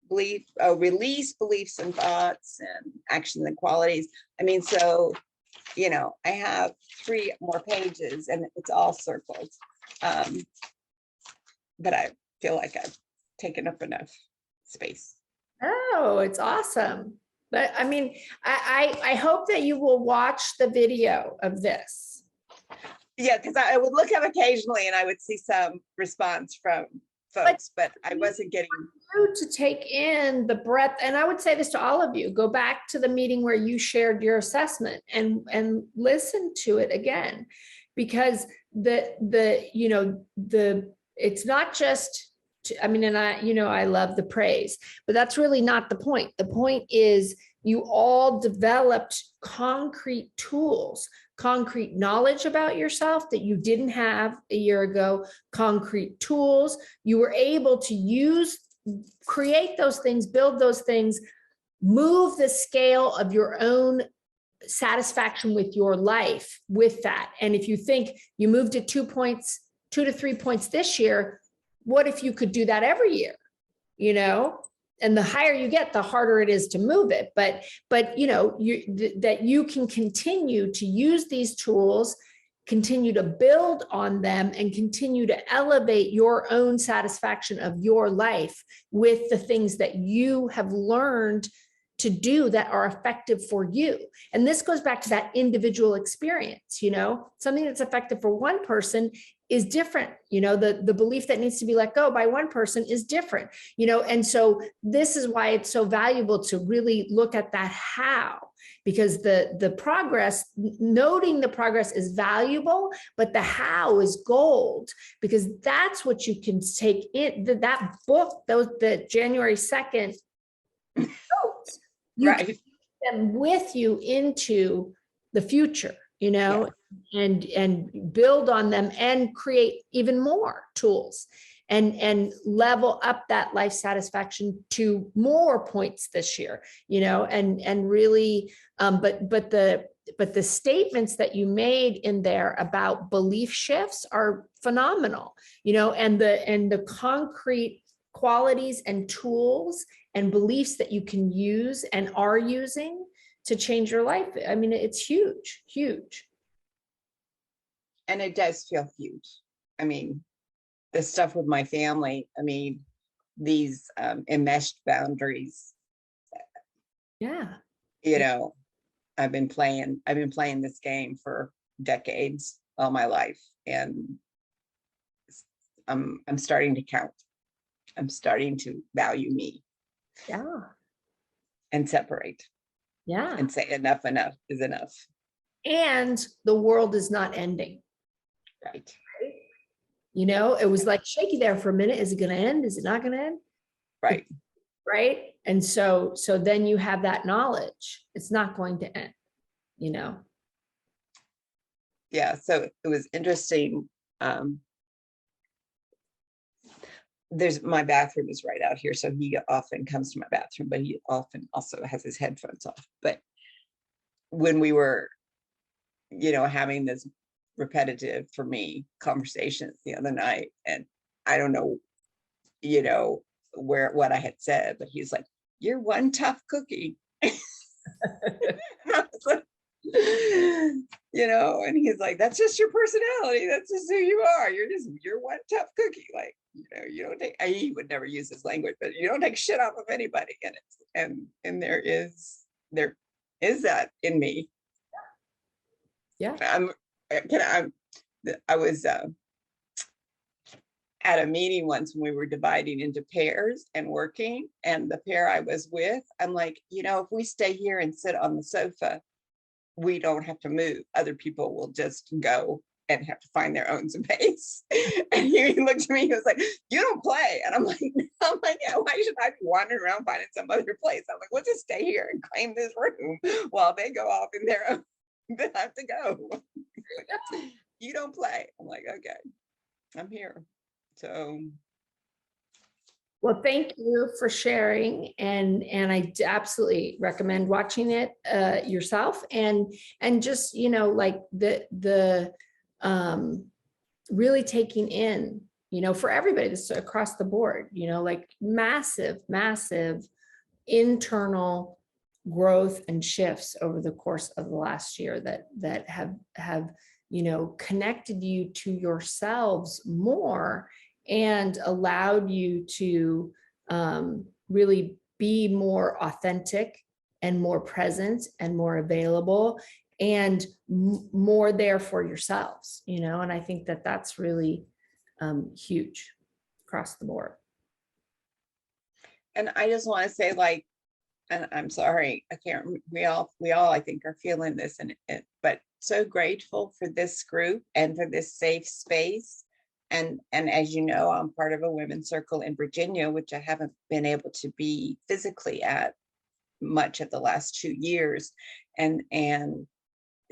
B: release beliefs and thoughts and actions and qualities. I mean, so, you know, I have 3 more pages and it's all circled. But I feel like I've taken up enough space.
A: Oh, it's awesome. But I mean, I hope that you will watch the video of this.
B: Yeah, because I would look up occasionally and I would see some response from folks, but I wasn't getting.
A: You to take in the breadth, and I would say this to all of you: go back to the meeting where you shared your assessment and listen to it again, because it's not just. I mean, and I love the praise, but that's really not the point. The point is you all developed concrete tools, concrete knowledge about yourself that you didn't have a year ago, concrete tools. You were able to create those things, build those things, move the scale of your own satisfaction with your life with that. And if you think you moved it 2 to 3 points this year, what if you could do that every year, and the higher you get, the harder it is to move it. But that you can continue to use these tools, continue to build on them, and continue to elevate your own satisfaction of your life with the things that you have learned to do that are effective for you. And this goes back to that individual experience. Something that's effective for one person is different. The belief that needs to be let go by one person is different, and so this is why it's so valuable to really look at that how, because the progress, noting the progress is valuable, but the how is gold, because that's what you can take in that book, the January 2nd notes, you
B: Right.
A: can take them with you into the future, and build on them and create even more tools and level up that life satisfaction to more points this year, and really, but the statements that you made in there about belief shifts are phenomenal, and the concrete qualities and tools and beliefs that you can use and are using to change your life. I mean, it's huge, huge.
B: And it does feel huge. I mean, the stuff with my family, these enmeshed boundaries,
A: Yeah.
B: I've been playing this game for decades, all my life. And I'm starting to count. I'm starting to value me
A: Yeah.
B: and separate
A: Yeah.
B: and say enough is enough.
A: And the world is not ending.
B: Right.
A: It was like shaky there for a minute. Is it going to end? Is it not going to end?
B: Right.
A: Right. And so then you have that knowledge. It's not going to end,
B: Yeah. So it was interesting. My bathroom is right out here. So he often comes to my bathroom, but he often also has his headphones off. But when we were, having this repetitive for me conversations the other night, and I don't know, what I had said, but he's like, "You're one tough cookie." And I was like, and he's like, "That's just your personality. That's just who you are. You're one tough cookie. Like, you don't take." He would never use this language, but you don't take shit off of anybody. And there is that in me.
A: Yeah.
B: I was at a meeting once when we were dividing into pairs and working, and the pair I was with, I'm like, if we stay here and sit on the sofa, we don't have to move. Other people will just go and have to find their own space. And he looked at me, he was like, "You don't play." And I'm like, "Yeah, why should I be wandering around finding some other place?" I'm like, "We'll just stay here and claim this room while they go off in their own." They have to go. "You don't play." I'm like, "Okay, I'm here." So
A: Well, thank you for sharing, and I absolutely recommend watching it yourself, and just like the really taking in, for everybody, this across the board, like massive internal growth and shifts over the course of the last year that have connected you to yourselves more and allowed you to really be more authentic and more present and more available and more there for yourselves, and I think that that's really huge across the board.
B: and I just want to say, like, and I'm sorry, I can't, we all I think are feeling this, but so grateful for this group and for this safe space. And as you know, I'm part of a women's circle in Virginia, which I haven't been able to be physically at much of the last 2 years. And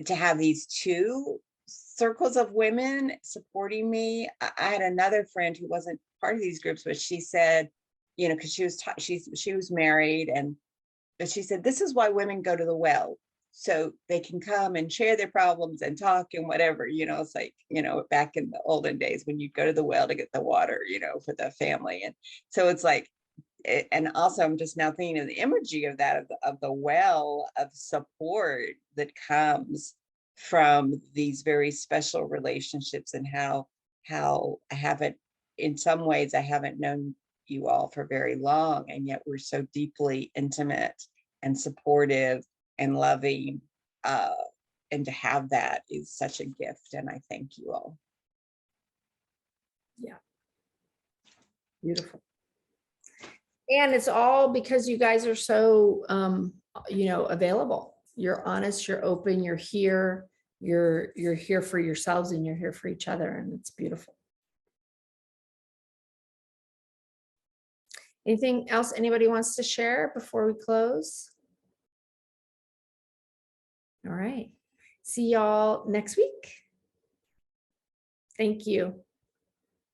B: to have these two circles of women supporting me. I had another friend who wasn't part of these groups, but she said, because she was married, but she said, "This is why women go to the well, so they can come and share their problems and talk and whatever." It's like, back in the olden days when you'd go to the well to get the water, for the family. And so it's like, and also I'm just now thinking of the imagery of that, of the well of support that comes from these very special relationships, and how I haven't, in some ways, I haven't known you all for very long, and yet we're so deeply intimate and supportive and loving, and to have that is such a gift, and I thank you all.
A: Yeah. Beautiful. And it's all because you guys are so available. You're honest, you're open, you're here, you're here for yourselves, and you're here for each other, and it's beautiful. Anything else anybody wants to share before we close? All right. See y'all next week. Thank you.